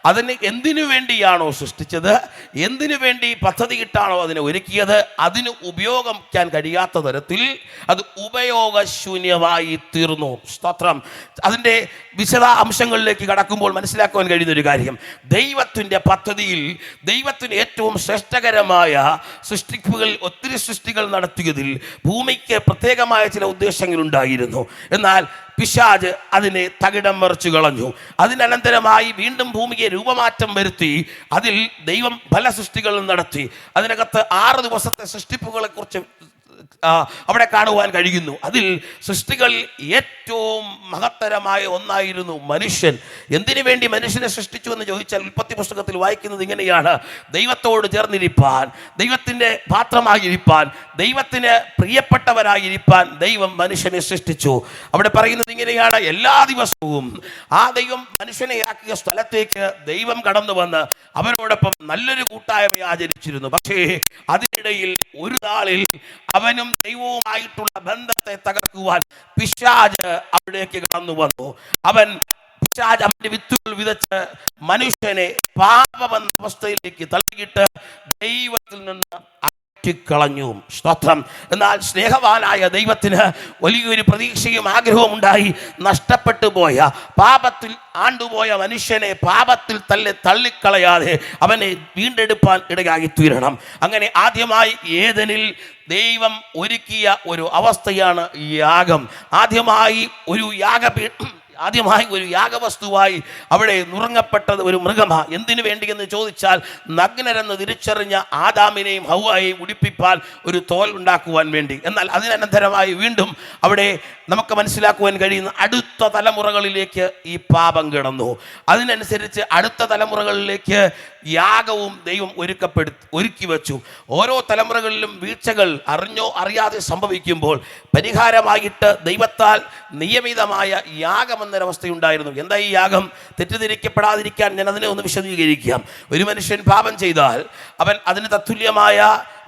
അതിന് എന്തിനു വേണ്ടിയാണോ സൃഷ്ടിച്ചത്, എന്തിനു വേണ്ടി പദ്ധതിയിട്ടാണോ അതിനെ ഒരുക്കിയത്, അതിന് ഉപയോഗിക്കാൻ കഴിയാത്ത തരത്തിൽ അത് ഉപയോഗശൂന്യമായി തീർന്നു. സ്തോത്രം. അതിൻ്റെ വിശദ അംശങ്ങളിലേക്ക് കടക്കുമ്പോൾ മനസ്സിലാക്കുവാൻ കഴിയുന്ന ഒരു കാര്യം, ദൈവത്തിൻ്റെ പദ്ധതിയിൽ ദൈവത്തിന് ഏറ്റവും ശ്രേഷ്ഠകരമായ സൃഷ്ടിപ്പുകൾ, ഒത്തിരി സൃഷ്ടികൾ നടത്തിയതിൽ ഭൂമിക്ക് പ്രത്യേകമായ ചില ഉദ്ദേശങ്ങളുണ്ടായിരുന്നു. എന്നാൽ പിശാച് അതിനെ തകിടം മറിച്ചു കളഞ്ഞു. അതിനനന്തരമായി വീണ്ടും ഭൂമിയെ രൂപമാറ്റം വരുത്തി അതിൽ ദൈവം പല സൃഷ്ടികളും നടത്തി. അതിനകത്ത് 6 ദിവസത്തെ സൃഷ്ടിപ്പുകളെ കുറിച്ച് അവിടെ കാണുവാൻ കഴിയുന്നു. അതിൽ സൃഷ്ടികളിൽ ഏറ്റവും മഹത്തരമായ ഒന്നായിരുന്നു മനുഷ്യൻ. എന്തിനു വേണ്ടി മനുഷ്യനെ സൃഷ്ടിച്ചു എന്ന് ചോദിച്ചാൽ ഉൽപ്പത്തി പുസ്തകത്തിൽ വായിക്കുന്നത് ഇങ്ങനെയാണ്: ദൈവത്തോട് ചേർന്നിരിപ്പാൻ, ദൈവത്തിൻ്റെ പാത്രമായിരിക്കാൻ, ദൈവത്തിന് പ്രിയപ്പെട്ടവരായിരിക്കാൻ ദൈവം മനുഷ്യനെ സൃഷ്ടിച്ചു. അവിടെ പറയുന്നത് ഇങ്ങനെയാണ്: എല്ലാ ദിവസവും ആ ദൈവം മനുഷ്യനെ ആക്കിയ സ്ഥലത്തേക്ക് ദൈവം കടന്നു വന്ന് അവരോടൊപ്പം നല്ലൊരു കൂട്ടായ്മ ആചരിച്ചിരുന്നു. പക്ഷേ അതിനിടയിൽ ഒരു നാളിൽ അവനും ദൈവവുമായിട്ടുള്ള ബന്ധത്തെ തകർക്കുവാൻ പിശാച് അവിടേക്ക് കടന്നു വന്നു. പിശാച് അവന്റെ വിത്തുകൾ വിതച്ച് മനുഷ്യനെ പാപമെന്ന അവസ്ഥയിലേക്ക് തള്ളിയിട്ട് ദൈവത്തിൽ നിന്ന് കളഞ്ഞു. സ്തോത്രം. എന്നാൽ സ്നേഹവാനായ ദൈവത്തിന് വലിയൊരു പ്രതീക്ഷയും ആഗ്രഹവും ഉണ്ടായി. നഷ്ടപ്പെട്ടു പോയ, പാപത്തിൽ ആണ്ടുപോയ മനുഷ്യനെ പാപത്തിൽ തള്ളിക്കളയാതെ അവനെ വീണ്ടെടുപ്പാൻ ഇടയായി തീരണം. അങ്ങനെ ആദ്യമായി ഏദനിൽ ദൈവം ഒരുക്കിയ ഒരു അവസ്ഥയാണ് യാഗം. ആദ്യമായി ഒരു യാഗവസ്തുവായി അവിടെ നുറങ്ങപ്പെട്ടത് ഒരു മൃഗമാണ്. എന്തിനു വേണ്ടി എന്ന് ചോദിച്ചാൽ, നഗ്നരെന്ന് തിരിച്ചറിഞ്ഞ ആദാമിനെയും ഹവ്വായെയും ഉടുപ്പിപ്പാൻ ഒരു തോൽ ഉണ്ടാക്കുവാൻ വേണ്ടി. എന്നാൽ അതിനനന്തരമായി വീണ്ടും അവിടെ നമുക്ക് മനസ്സിലാക്കുവാൻ കഴിയുന്ന അടുത്ത തലമുറകളിലേക്ക് ഈ പാപം കിടന്നു. അതിനനുസരിച്ച് അടുത്ത തലമുറകളിലേക്ക് യാഗവും ദൈവം ഒരുക്കി വെച്ചു. ഓരോ തലമുറകളിലും വീഴ്ചകൾ അറിഞ്ഞോ അറിയാതെ സംഭവിക്കുമ്പോൾ പരിഹാരമായിട്ട് ദൈവത്താൽ നിയമിതമായ യാഗമെന്നൊരവസ്ഥയുണ്ടായിരുന്നു. എന്താ ഈ യാഗം? തെറ്റിദ്ധരിക്കപ്പെടാതിരിക്കാൻ ഞാൻ അതിനെ ഒന്ന് വിശദീകരിക്കാം. ഒരു മനുഷ്യൻ പാപം ചെയ്താൽ അവൻ അതിന് തത്തുല്യമായ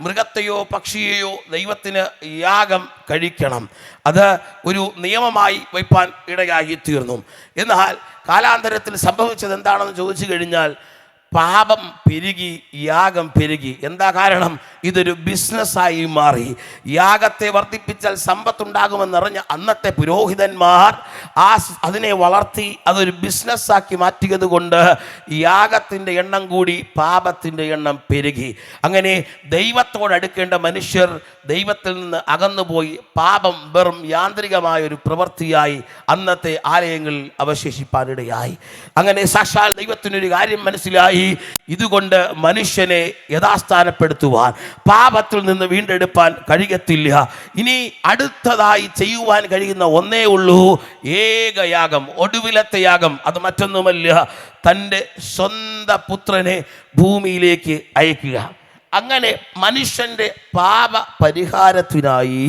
മൃഗത്തെയോ പക്ഷിയെയോ ദൈവത്തിന് യാഗം കഴിക്കണം. അത് ഒരു നിയമമായി വയ്പ്പാൻ ഇടയായി തീർന്നു. എന്നാൽ കാലാന്തരത്തിൽ സംഭവിച്ചത് എന്താണെന്ന് ചോദിച്ചു കഴിഞ്ഞാൽ, പാപം പെരുകി, യാഗം പെരുകി. എന്താ കാരണം? ഇതൊരു ബിസിനസ്സായി മാറി. യാഗത്തെ വർദ്ധിപ്പിച്ചാൽ സമ്പത്തുണ്ടാകുമെന്നറിഞ്ഞ അന്നത്തെ പുരോഹിതന്മാർ അതിനെ വളർത്തി അതൊരു ബിസിനസ്സാക്കി മാറ്റിയത് കൊണ്ട് യാഗത്തിൻ്റെ എണ്ണം കൂടി, പാപത്തിൻ്റെ എണ്ണം പെരുകി. അങ്ങനെ ദൈവത്തോടടുക്കേണ്ട മനുഷ്യർ ദൈവത്തിൽ നിന്ന് അകന്നുപോയി. പാപം വെറും യാന്ത്രികമായൊരു പ്രവൃത്തിയായി അന്നത്തെ ആലയങ്ങളിൽ അവശേഷിപ്പാനിടയായി. അങ്ങനെ സാക്ഷാൽ ദൈവത്തിനൊരു കാര്യം മനസ്സിലായി: ഇതുകൊണ്ട് മനുഷ്യനെ യഥാസ്ഥാനപ്പെടുത്തുവാൻ, പാപത്തിൽ നിന്ന് വീണ്ടെടുപ്പാൻ കഴിയത്തില്ല. ഇനി അടുത്തതായി ചെയ്യുവാൻ കഴിയുന്ന ഒന്നേ ഉള്ളൂ: ഏകയാഗം, ഒടുവിലത്തെ യാഗം. അത് മറ്റൊന്നുമല്ല, തൻ്റെ സ്വന്തം പുത്രനെ ഭൂമിയിലേക്ക് അയക്കുക. അങ്ങനെ മനുഷ്യൻ്റെ പാപ പരിഹാരത്തിനായി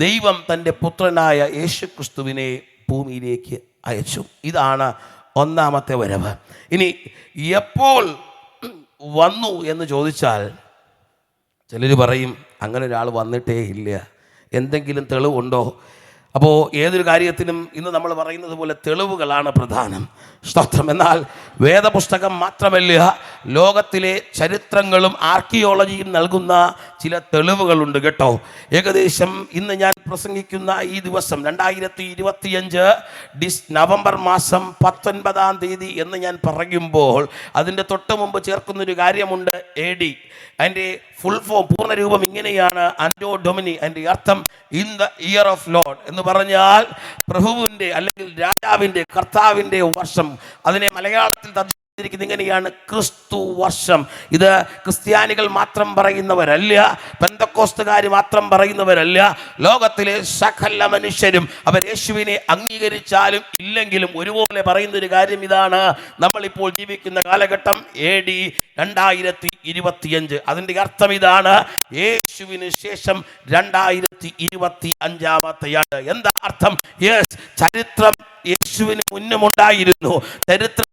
ദൈവം തൻ്റെ പുത്രനായ യേശുക്രിസ്തുവിനെ ഭൂമിയിലേക്ക് അയച്ചു. ഇതാണ് ഒന്നാമത്തെ വരവ്. ഇനി എപ്പോൾ വന്നു എന്ന് ചോദിച്ചാൽ, ചിലർ പറയും അങ്ങനെ ഒരാൾ വന്നിട്ടേ ഇല്ല. എന്തെങ്കിലും തെളിവുണ്ടോ? അപ്പോൾ ഏതൊരു കാര്യത്തിനും ഇന്ന് നമ്മൾ പറയുന്നത് പോലെ തെളിവുകളാണ് പ്രധാനം. സ്തോത്രം. എന്നാൽ വേദപുസ്തകം മാത്രമല്ല, ലോകത്തിലെ ചരിത്രങ്ങളും ആർക്കിയോളജിയും നൽകുന്ന ചില തെളിവുകളുണ്ട് കേട്ടോ. ഏകദേശം ഇന്ന് ഞാൻ പ്രസംഗിക്കുന്ന ഈ ദിവസം 2025 നവംബർ മാസം 19-ാം തീയതി എന്ന് ഞാൻ പറയുമ്പോൾ അതിൻ്റെ തൊട്ട് മുമ്പ് ചേർക്കുന്നൊരു കാര്യമുണ്ട്. AD. അതിൻ്റെ ഫുൾ ഫോം, പൂർണ്ണരൂപം ഇങ്ങനെയാണ്: ആൻഡോ ഡൊമിനി. അതിൻ്റെ അർത്ഥം in the year of Lord എന്ന് പറഞ്ഞാൽ പ്രഭുവിൻ്റെ അല്ലെങ്കിൽ രാജാവിൻ്റെ, കർത്താവിൻ്റെ വർഷം. അതിനെ മലയാളത്തിൽ ഇങ്ങനെയാണ്: ക്രിസ്തു വർഷം. ഇത് ക്രിസ്ത്യാനികൾ മാത്രം പറയുന്നവരല്ല, പെന്തക്കോസ്തുകാർ മാത്രം പറയുന്നവരല്ല. ലോകത്തിലെ സകല മനുഷ്യരും അവർ യേശുവിനെ അംഗീകരിച്ചാലും ഇല്ലെങ്കിലും ഒരുപോലെ പറയുന്നൊരു കാര്യം ഇതാണ്: നമ്മളിപ്പോൾ ജീവിക്കുന്ന കാലഘട്ടം AD 2025. അതിൻ്റെ അർത്ഥം ഇതാണ്: യേശുവിന് ശേഷം 2025. എന്താ അർത്ഥം? യെസ്, ചരിത്രം യേശുവിന് മുന്നുമുണ്ടായിരുന്നു. ചരിത്രത്തിൽ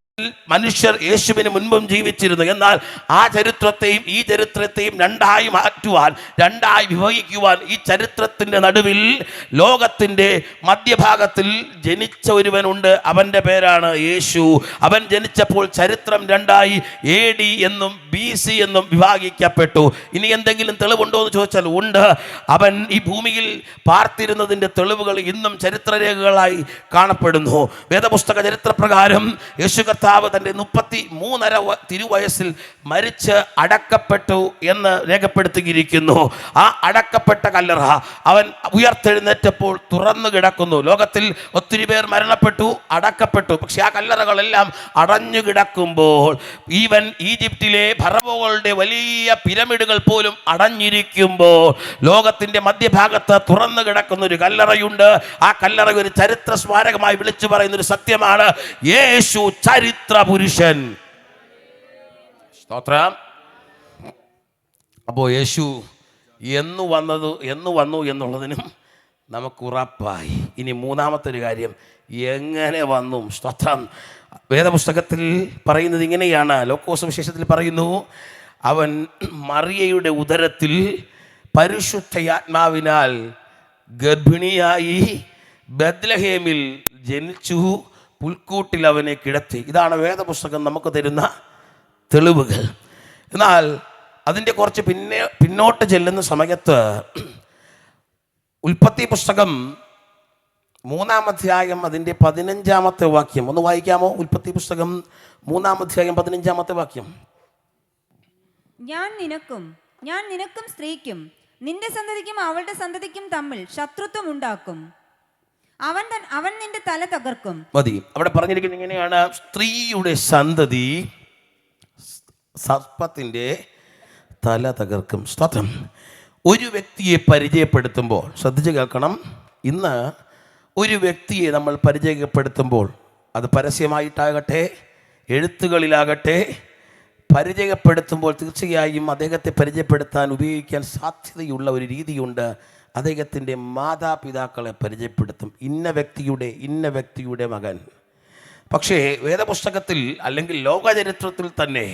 മനുഷ്യർ യേശുവിന് മുൻപും ജീവിച്ചിരുന്നു. എന്നാൽ ആ ചരിത്രത്തെയും ഈ ചരിത്രത്തെയും രണ്ടായി മാറ്റുവാൻ, രണ്ടായി വിഭജിക്കുവാൻ ഈ ചരിത്രത്തിൻ്റെ നടുവിൽ ലോകത്തിൻ്റെ മധ്യഭാഗത്തിൽ ജനിച്ച ഒരുവനുണ്ട്. അവൻ്റെ പേരാണ് യേശു. അവൻ ജനിച്ചപ്പോൾ ചരിത്രം രണ്ടായി, AD എന്നും BC എന്നും വിഭാഗിക്കപ്പെട്ടു. ഇനി എന്തെങ്കിലും തെളിവുണ്ടോ എന്ന് ചോദിച്ചാൽ ഉണ്ട്. അവൻ ഈ ഭൂമിയിൽ പാർത്തിരുന്നതിൻ്റെ തെളിവുകൾ ഇന്നും ചരിത്രരേഖകളായി കാണപ്പെടുന്നു. വേദപുസ്തക ചരിത്രപ്രകാരം യേശു കർത്താവ് തൻ്റെ 33.5 തിരുവയസ്സിൽ മരിച്ച് അടക്കപ്പെട്ടു എന്ന് രേഖപ്പെടുത്തിയിരിക്കുന്നു. ആ അടക്കപ്പെട്ട കല്ലറ അവൻ ഉയർത്തെഴുന്നേറ്റപ്പോൾ തുറന്നു കിടക്കുന്നു. ലോകത്തിൽ ഒത്തിരി പേർ മരണപ്പെട്ടു, അടക്കപ്പെട്ടു. പക്ഷെ ആ കല്ലറകളെല്ലാം അടഞ്ഞു കിടക്കുമ്പോൾ, ഈവൻ ഈജിപ്തിലെ ഫറവോകളുടെ വലിയ പിരമിഡുകൾ പോലും അടഞ്ഞിരിക്കുമ്പോൾ, ലോകത്തിൻ്റെ മധ്യഭാഗത്ത് തുറന്നു കിടക്കുന്ന ഒരു കല്ലറയുണ്ട്. ആ കല്ലറ ഒരു ചരിത്ര സ്മാരകമായി വിളിച്ചു പറയുന്ന ഒരു സത്യമാണ്: യേശു ചരിത്ര പുരുഷൻ. സ്തോത്രം. അപ്പോൾ യേശു എന്ന് വന്നു എന്നുള്ളതിനും നമുക്ക് ഉറപ്പായി. ഇനി മൂന്നാമത്തെ ഒരു കാര്യം, എങ്ങനെ വന്നു? സ്തോത്രം. വേദപുസ്തകത്തിൽ പറയുന്നത് ഇങ്ങനെയാണ്. ലൂക്കോസ് വിശേഷത്തിൽ പറയുന്നു, അവൻ മറിയയുടെ ഉദരത്തിൽ പരിശുദ്ധയാത്മാവിനാൽ ഗർഭിണിയായി ബത്ലഹേമിൽ ജനിച്ചു, പുൽക്കൂട്ടിൽ അവനെ കിടത്തി. ഇതാണ് വേദപുസ്തകം നമുക്ക് തരുന്ന തെളിവുകൾ. എന്നാൽ അതിൻ്റെ കുറച്ച് പിന്നോട്ട് ചെല്ലുന്ന സമയത്ത് ഉൽപ്പത്തി പുസ്തകം 3-ാം അധ്യായം അതിൻ്റെ 15-ാമത്തെ വാക്യം ഒന്ന് വായിക്കാമോ? ഉൽപ്പത്തി പുസ്തകം 3-ാം അധ്യായം 15-ാമത്തെ വാക്യം. ഞാൻ നിനക്കും സ്ത്രീക്കും നിന്റെ സന്തതിക്കും അവളുടെ സന്തതിക്കും തമ്മിൽ ശത്രുത്വം ഉണ്ടാക്കും. അവൻ നിന്റെ തല തകർക്കും. മതി. അവിടെ പറഞ്ഞിരിക്കുന്നത് ഇങ്ങനെയാണ്: സ്ത്രീയുടെ സന്തതി സർപ്പത്തിൻ്റെ തല തകർക്കും. സ്തോത്രം. ഒരു വ്യക്തിയെ പരിചയപ്പെടുത്തുമ്പോൾ ശ്രദ്ധിച്ച് കേൾക്കണം. ഇന്ന് ഒരു വ്യക്തിയെ നമ്മൾ പരിചയപ്പെടുത്തുമ്പോൾ, അത് പരസ്യമായിട്ടാകട്ടെ എഴുത്തുകളിലാകട്ടെ, പരിചയപ്പെടുത്തുമ്പോൾ തീർച്ചയായും അദ്ദേഹത്തെ പരിചയപ്പെടുത്താൻ ഉപയോഗിക്കാൻ സാധ്യതയുള്ള ഒരു രീതിയുണ്ട്. അദ്ദേഹത്തിൻ്റെ മാതാപിതാക്കളെ പരിചയപ്പെടുത്തും. ഇന്ന വ്യക്തിയുടെ മകൻ. പക്ഷേ വേദപുസ്തകത്തിൽ അല്ലെങ്കിൽ ലോകചരിത്രത്തിൽ തന്നെ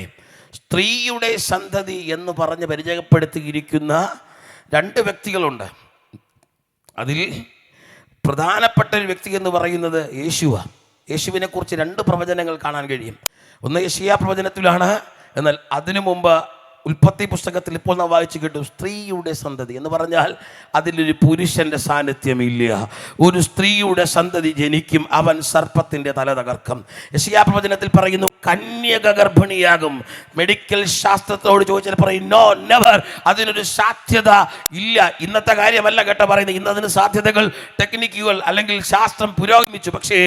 സ്ത്രീയുടെ സന്തതി എന്ന് പറഞ്ഞ് പരിചയപ്പെടുത്തിയിരിക്കുന്ന 2 വ്യക്തികളുണ്ട്. അതിൽ പ്രധാനപ്പെട്ട ഒരു വ്യക്തി എന്ന് പറയുന്നത് യേശുവാണ്. യേശുവിനെ കുറിച്ച് 2 പ്രവചനങ്ങൾ കാണാൻ കഴിയും. ഒന്ന് യെശയ്യാ പ്രവചനത്തിലാണ്. എന്നാൽ അതിനു മുമ്പ് ഉൽപ്പത്തി പുസ്തകത്തിൽ ഇപ്പോൾ നാം വായിച്ചു കേട്ടു, സ്ത്രീയുടെ സന്തതി എന്ന് പറഞ്ഞാൽ അതിലൊരു പുരുഷൻ്റെ സാന്നിധ്യമില്ല. ഒരു സ്ത്രീയുടെ സന്തതി ജനിക്കും, അവൻ സർപ്പത്തിൻ്റെ തല തകർക്കും. യെശയ്യാ പ്രവചനത്തിൽ പറയുന്നു, കന്യക ഗർഭിണിയാകും. മെഡിക്കൽ ശാസ്ത്രത്തോട് ചോദിച്ചാൽ പറയും, നോ, നെവർ, അതിനൊരു സാധ്യത ഇല്ല. ഇന്നത്തെ കാര്യമല്ല കേട്ടോ പറയുന്നത്. ഇന്നതിന് സാധ്യതകൾ, ടെക്നിക്കുകൾ അല്ലെങ്കിൽ ശാസ്ത്രം പുരോഗമിച്ചു. പക്ഷേ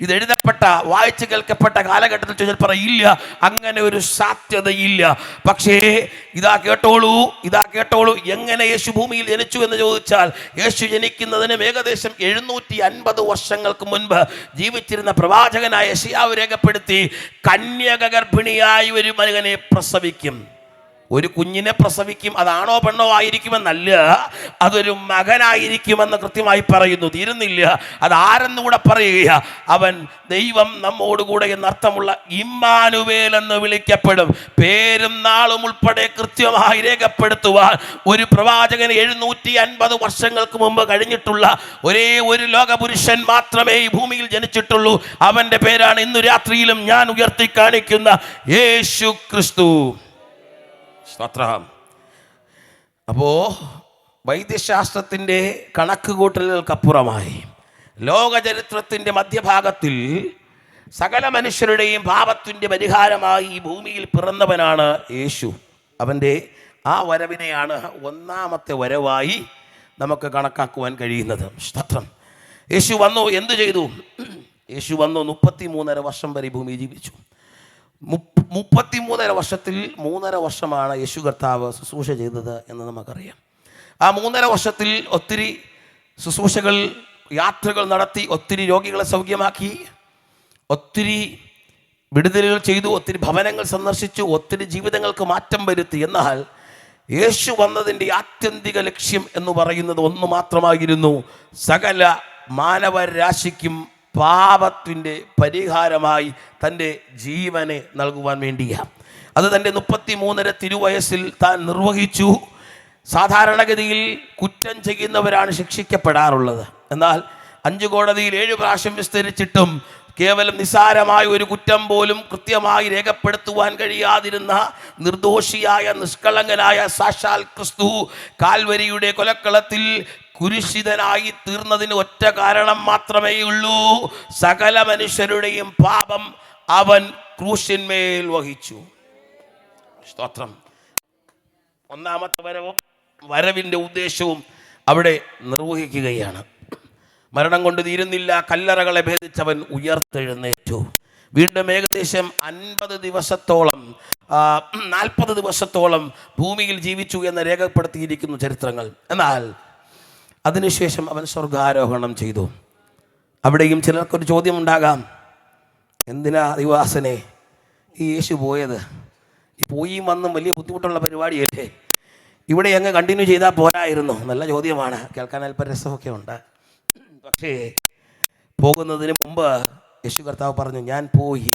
ഇത് എഴുതപ്പെട്ട, വായിച്ചു കേൾക്കപ്പെട്ട കാലഘട്ടത്തിൽ ചോദിച്ചാൽ പറയില്ല, അങ്ങനെ ഒരു സാധ്യതയില്ല. പക്ഷേ ഇതാ കേട്ടോളൂ. എങ്ങനെ യേശു ഭൂമിയിൽ ജനിച്ചു എന്ന് ചോദിച്ചാൽ, യേശു ജനിക്കുന്നതിന് ഏകദേശം 750 വർഷങ്ങൾക്ക് മുൻപ് ജീവിച്ചിരുന്ന പ്രവാചകനായ യെശയ്യാവ് രേഖപ്പെടുത്തി, കന്യക ഗർഭിണിയായി ഒരു മകനെ പ്രസവിക്കും. ഒരു കുഞ്ഞിനെ പ്രസവിക്കും. അതാണോ പെണ്ണോ ആയിരിക്കുമെന്നല്ല, അതൊരു മകനായിരിക്കുമെന്ന് കൃത്യമായി പറയുന്നു. തീരുന്നില്ല, അതാരെന്നുകൂടെ പറയുക. അവൻ ദൈവം നമ്മോടുകൂടെ എന്നർത്ഥമുള്ള ഇമ്മാനുവേൽ എന്ന് വിളിക്കപ്പെടും. പേരും നാളും ഉൾപ്പെടെ കൃത്യമായി രേഖപ്പെടുത്തുവാൻ ഒരു പ്രവാചകന് 750 വർഷങ്ങൾക്ക് മുമ്പ് കഴിഞ്ഞിട്ടുള്ള ഒരേ ഒരു ലോകപുരുഷൻ മാത്രമേ ഈ ഭൂമിയിൽ ജനിച്ചിട്ടുള്ളൂ. അവൻ്റെ പേരാണ് ഇന്നു രാത്രിയിലും ഞാൻ ഉയർത്തി കാണിക്കുന്ന യേശു ക്രിസ്തു. അപ്പോൾ വൈദ്യശാസ്ത്രത്തിൻ്റെ കണക്കുകൂട്ടലുകൾക്കപ്പുറമായി ലോകചരിത്രത്തിൻ്റെ മധ്യഭാഗത്തിൽ സകല മനുഷ്യരുടെയും പാപത്തിൻ്റെ പരിഹാരമായി ഈ ഭൂമിയിൽ പിറന്നവനാണ് യേശു. അവൻ്റെ ആ വരവിനെയാണ് 1-ാമത്തെ വരവായി നമുക്ക് കണക്കാക്കുവാൻ കഴിയുന്നത്. സ്തോത്രം. യേശു വന്നു, എന്തു ചെയ്തു? യേശു വന്നു 33.5 വർഷം വരെ ഭൂമിയിൽ ജീവിച്ചു. 33.5 വർഷത്തിൽ 3.5 വർഷമാണ് യേശു കർത്താവ് ശുശ്രൂഷ ചെയ്തത് എന്ന് നമുക്കറിയാം. ആ 3.5 വർഷത്തിൽ ഒത്തിരി ശുശ്രൂഷകൾ, യാത്രകൾ നടത്തി, ഒത്തിരി രോഗികളെ സൗഖ്യമാക്കി, ഒത്തിരി വിടുതലുകൾ ചെയ്തു, ഒത്തിരി ഭവനങ്ങൾ സന്ദർശിച്ചു, ഒത്തിരി ജീവിതങ്ങൾക്ക് മാറ്റം വരുത്തി. എന്നാൽ യേശു വന്നതിൻ്റെ ആത്യന്തിക ലക്ഷ്യം എന്ന് പറയുന്നത് ഒന്ന് മാത്രമായിരുന്നു: സകല മാനവരാശിക്കും പാപത്തിൻ്റെ പരിഹാരമായി തൻ്റെ ജീവനെ നൽകുവാൻ വേണ്ടിയാണ്. അത് തൻ്റെ 33 തിരുവയസ്സിൽ താൻ നിർവഹിച്ചു. സാധാരണഗതിയിൽ കുറ്റം ചെയ്യുന്നവരാണ് ശിക്ഷിക്കപ്പെടാറുള്ളത്. എന്നാൽ 5 കോടതിയിൽ 7 പ്രാവശ്യം വിസ്തരിച്ചിട്ടും കേവലം നിസ്സാരമായ ഒരു കുറ്റം പോലും കൃത്യമായി രേഖപ്പെടുത്തുവാൻ കഴിയാതിരുന്ന നിർദോഷിയായ നിഷ്കളങ്കനായ സാക്ഷാൽ ക്രിസ്തു കാൽവരിയുടെ കൊലക്കളത്തിൽ കുരിശിതനായി തീർന്നതിന് ഒറ്റ കാരണം മാത്രമേ ഉള്ളൂ. സകല മനുഷ്യരുടെയും പാപം അവൻ ക്രൂശിന്മേൽ വഹിച്ചു. സ്തോത്രം. ഒന്നാമത്തെ വരവിൻ്റെ ഉദ്ദേശവും അവിടെ നിർവഹിക്കുകയാണ്. മരണം കൊണ്ട് തീരുന്നില്ല. കല്ലറകളെ ഭേദിച്ചവൻ ഉയർത്തെഴുന്നേറ്റു. വീണ്ടും ഏകദേശം 50 ദിവസത്തോളം 40 ദിവസത്തോളം ഭൂമിയിൽ ജീവിച്ചു എന്ന് രേഖപ്പെടുത്തിയിരിക്കുന്നു ചരിത്രങ്ങൾ. എന്നാൽ അതിനുശേഷം അവൻ സ്വർഗാരോഹണം ചെയ്തു. അവിടെയും ചിലർക്കൊരു ചോദ്യം ഉണ്ടാകാം, എന്തിനാ ദിവാസനെ ഈ യേശു പോയത്? ഈ പോയി വന്നും വലിയ ബുദ്ധിമുട്ടുള്ള പരിപാടിയല്ലേ, ഇവിടെ അങ്ങ് കണ്ടിന്യൂ ചെയ്താൽ പോരായിരുന്നു? നല്ല ചോദ്യമാണ്, കേൾക്കാൻ അല്പം രസമൊക്കെ ഉണ്ട്. പക്ഷേ പോകുന്നതിന് മുമ്പ് യേശു കർത്താവ് പറഞ്ഞു, ഞാൻ പോയി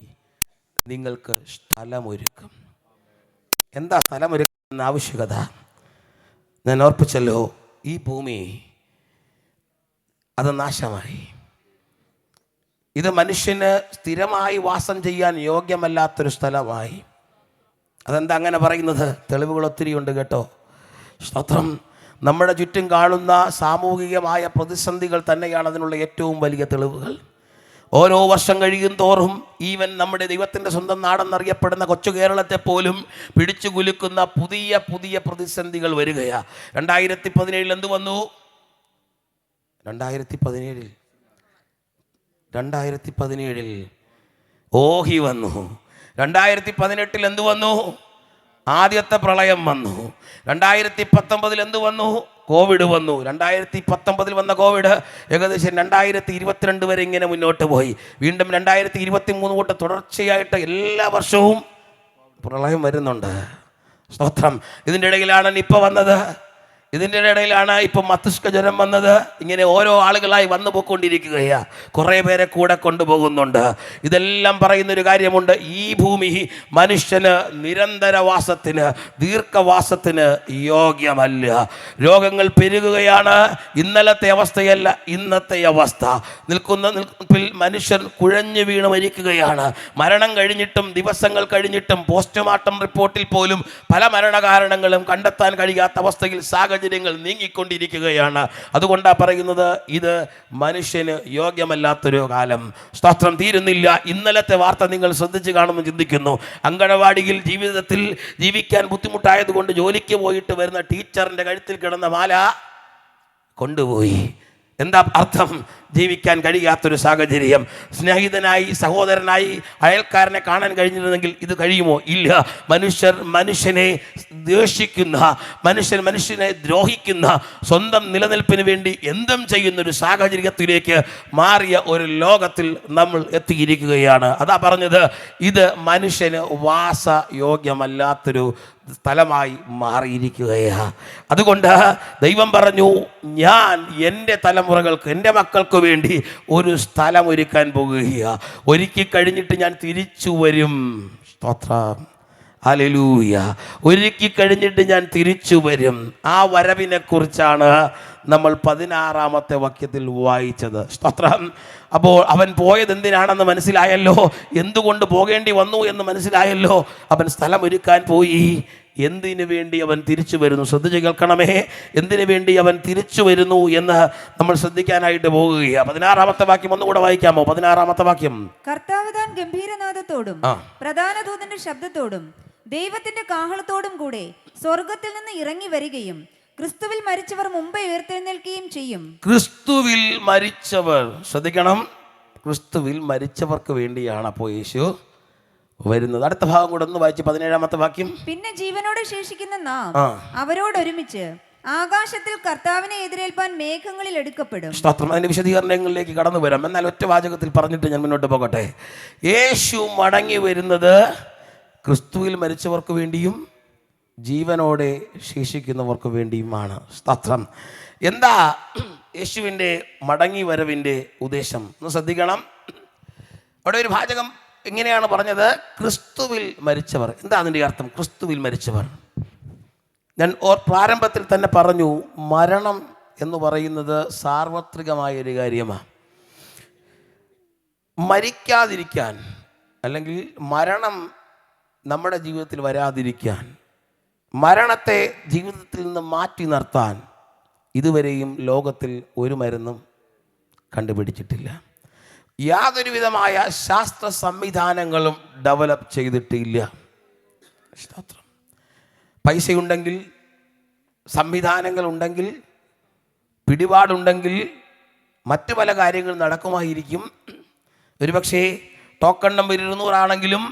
നിങ്ങൾക്ക് സ്ഥലമൊരുക്കും. എന്താ സ്ഥലമൊരുക്കുന്ന ആവശ്യകത? ഞാൻ ഓർപ്പിച്ചല്ലോ, ഈ ഭൂമി അത് നാശമായി. ഇത് മനുഷ്യന് സ്ഥിരമായി വാസം ചെയ്യാൻ യോഗ്യമല്ലാത്തൊരു സ്ഥലമായി. അതെന്താ അങ്ങനെ പറയുന്നത്? തെളിവുകൾ ഒത്തിരിയുണ്ട് കേട്ടോ. സ്തോത്രം. നമ്മുടെ ചുറ്റും കാണുന്ന സാമൂഹികമായ പ്രതിസന്ധികൾ തന്നെയാണ് അതിനുള്ള ഏറ്റവും വലിയ തെളിവുകൾ. ഓരോ വർഷം കഴിയും തോറും ഈവൻ നമ്മുടെ ദൈവത്തിൻ്റെ സ്വന്തം നാടെന്നറിയപ്പെടുന്ന കൊച്ചു കേരളത്തെ പോലും പിടിച്ചു കുലുക്കുന്ന പുതിയ പുതിയ പ്രതിസന്ധികൾ വരികയാണ്. 2017 എന്ത് വന്നു? 2017 ഓഹി വന്നു. 2018 എന്ത് വന്നു? ആദ്യത്തെ പ്രളയം വന്നു. 2019 എന്ത് വന്നു? കോവിഡ് വന്നു. 2019 വന്ന കോവിഡ് ഏകദേശം 2022 വരെ ഇങ്ങനെ മുന്നോട്ട് പോയി. വീണ്ടും 2023 തൊട്ട് തുടർച്ചയായിട്ട് എല്ലാ വർഷവും പ്രളയം വരുന്നുണ്ട്. സ്തോത്രം. ഇതിൻ്റെ ഇടയിലാണ് നിപ്പ വന്നത്. ഇതിൻ്റെ ഇടയിലാണ് ഇപ്പം മസ്തിഷ്ക ജ്വരം വന്നത്. ഇങ്ങനെ ഓരോ ആളുകളായി വന്നു പോയിക്കൊണ്ടിരിക്കുകയാണ്. കുറേ പേരെ കൂടെ കൊണ്ടുപോകുന്നുണ്ട്. ഇതെല്ലാം പറയുന്നൊരു കാര്യമുണ്ട്, ഈ ഭൂമി മനുഷ്യന് നിരന്തരവാസത്തിന്, ദീർഘവാസത്തിന് യോഗ്യമല്ല. രോഗങ്ങൾ പെരുകുകയാണ്. ഇന്നലത്തെ അവസ്ഥയല്ല ഇന്നത്തെ അവസ്ഥ. നിൽപ്പിൽ മനുഷ്യൻ കുഴഞ്ഞു വീണ് മരിക്കുകയാണ്. മരണം കഴിഞ്ഞിട്ടും ദിവസങ്ങൾ കഴിഞ്ഞിട്ടും പോസ്റ്റ്മോർട്ടം റിപ്പോർട്ടിൽ പോലും പല മരണകാരണങ്ങളും കണ്ടെത്താൻ കഴിയാത്ത അവസ്ഥയിൽ സാഹചര്യങ്ങൾ നീങ്ങിക്കൊണ്ടിരിക്കുകയാണ്. അതുകൊണ്ടാണ് പറയുന്നത്, ഇത് മനുഷ്യന് യോഗ്യമല്ലാത്തൊരു കാലം. സ്തോത്രം. തീരുന്നില്ല. ഇന്നലത്തെ വാർത്ത നിങ്ങൾ ശ്രദ്ധിച്ച് കാണുമെന്ന് ചിന്തിക്കുന്നു. അങ്കണവാടിയിൽ ജീവിതത്തിൽ ജീവിക്കാൻ ബുദ്ധിമുട്ടായതുകൊണ്ട് ജോലിക്ക് പോയിട്ട് വരുന്ന ടീച്ചറിൻ്റെ കഴുത്തിൽ കിടന്ന മാല കൊണ്ടുപോയി. എന്താ അർത്ഥം? ജീവിക്കാൻ കഴിയാത്തൊരു സാഹചര്യം. സ്നേഹിതനായി, സഹോദരനായി, അയൽക്കാരനെ കാണാൻ കഴിഞ്ഞിരുന്നെങ്കിൽ ഇത് കഴിയുമോ? ഇല്ല. മനുഷ്യനെ ദ്വേഷിക്കുന്ന, മനുഷ്യനെ ദ്രോഹിക്കുന്ന, സ്വന്തം നിലനിൽപ്പിന് വേണ്ടി എന്തും ചെയ്യുന്നൊരു സാഹചര്യത്തിലേക്ക് മാറിയ ഒരു ലോകത്തിൽ നമ്മൾ എത്തിയിരിക്കുകയാണ്. അതാ പറഞ്ഞത്, ഇത് മനുഷ്യന് വാസയോഗ്യമല്ലാത്തൊരു സ്ഥലമായി മാറിയിരിക്കുകയാണ്. അതുകൊണ്ട് ദൈവം പറഞ്ഞു, ഞാൻ എൻ്റെ തലമുറകൾക്ക്, എൻ്റെ മക്കൾക്ക് വേണ്ടി ഒരു സ്ഥലം ഒരുക്കാൻ പോകുകയാണ്. ഒരുക്കി കഴിഞ്ഞിട്ട് ഞാൻ തിരിച്ചു വരും. സ്തോത്രം. ഹല്ലേലൂയ. ഒരുക്കി കഴിഞ്ഞിട്ട് ഞാൻ തിരിച്ചു വരും. ആ വരവിനെ കുറിച്ചാണ് നമ്മൾ 16-ാമത്തെ വാക്യത്തിൽ വായിച്ചത്. സ്തോത്രം. അപ്പോൾ അവൻ പോയത് എന്തിനാണെന്ന് മനസ്സിലായല്ലോ, എന്തുകൊണ്ട് പോകേണ്ടി വന്നു എന്ന് മനസ്സിലായല്ലോ. അവൻ സ്ഥലമൊരുക്കാൻ പോയി. എന്തിനു വേണ്ടി അവൻ തിരിച്ചു വരുന്നു? ശ്രദ്ധിച്ച് കേൾക്കണമേ. എന്തിനു വേണ്ടി അവൻ തിരിച്ചു വരുന്നു എന്ന് നമ്മൾ ശ്രദ്ധിക്കാനായിട്ട് പോകുകയാണ്. 16-ാമത്തെ വാക്യം ഒന്നുകൂടെ വായിക്കാമോ? 16-ാമത്തെ വാക്യം. കർത്താവ് താൻ ഗംഭീരനാദത്തോടും പ്രധാന ദൂതന്റെ ശബ്ദത്തോടും ദൈവത്തിന്റെ കാഹളത്തോടും കൂടെ സ്വർഗത്തിൽ നിന്ന് ഇറങ്ങി വരികയും ക്രിസ്തുവിൽ മരിച്ചവർ മുമ്പേ ഉയർത്തെഴുന്നേൽക്കുകയും ചെയ്യും. ക്രിസ്തുവിൽ മരിച്ചവർ, ശ്രദ്ധിക്കണം, ക്രിസ്തുവിൽ മരിച്ചവർക്ക് വേണ്ടിയാണ് അപ്പോൾ യേശു വരുന്നത്. അടുത്ത ഭാഗം കൂടെ ഒന്ന് വായിച്ച് 17-ാമത്തെ വാക്യം. പിന്നെ ജീവനോടെ ശേഷിക്കുന്ന നാം അവരോടൊരുമിച്ച് ആകാശത്തിൽ കർത്താവിനെ എതിരേൽപ്പാൻ മേഘങ്ങളിൽ എടുക്കപ്പെടും. സ്തോത്രം. അതിന്റെ വിശദീകരണങ്ങളിലേക്ക് കടന്നു വരാം. എന്നാൽ ഒറ്റ വാചകത്തിൽ പറഞ്ഞിട്ട് ഞാൻ മുന്നോട്ട് പോകട്ടെ. യേശു മടങ്ങി വരുന്നത് ക്രിസ്തുവിൽ മരിച്ചവർക്ക് വേണ്ടിയും ജീവനോടെ ശേഷിക്കുന്നവർക്ക് വേണ്ടിയുമാണ്. സ്തോത്രം. എന്താ യേശുവിൻ്റെ മടങ്ങി വരവിൻ്റെ ഉദ്ദേശം? ഒന്ന് ശ്രദ്ധിക്കണം. അവിടെ ഒരു വാചകം ഇങ്ങനെയാണ് പറഞ്ഞത്, ക്രിസ്തുവിൽ മരിച്ചവർ. എന്താ അതിൻ്റെ അർത്ഥം? ക്രിസ്തുവിൽ മരിച്ചവർ. ഞാൻ പ്രാരംഭത്തിൽ തന്നെ പറഞ്ഞു, മരണം എന്ന് പറയുന്നത് സാർവത്രികമായൊരു കാര്യമാണ്. മരിക്കാതിരിക്കാൻ, അല്ലെങ്കിൽ മരണം നമ്മുടെ ജീവിതത്തിൽ വരാതിരിക്കാൻ, മരണത്തെ ജീവിതത്തിൽ നിന്ന് മാറ്റി നിർത്താൻ ഇതുവരെയും ലോകത്തിൽ ഒരു മരുന്നും കണ്ടുപിടിച്ചിട്ടില്ല. യാതൊരു വിധമായ ശാസ്ത്ര സംവിധാനങ്ങളും ഡെവലപ്പ് ചെയ്തിട്ടില്ല. പൈസയുണ്ടെങ്കിൽ, സംവിധാനങ്ങളുണ്ടെങ്കിൽ, പിടിപാടുണ്ടെങ്കിൽ മറ്റു പല കാര്യങ്ങൾ നടക്കുമായിരിക്കും. ഒരുപക്ഷേ ടോക്കൺ നമ്പർ 200 ആണെങ്കിലും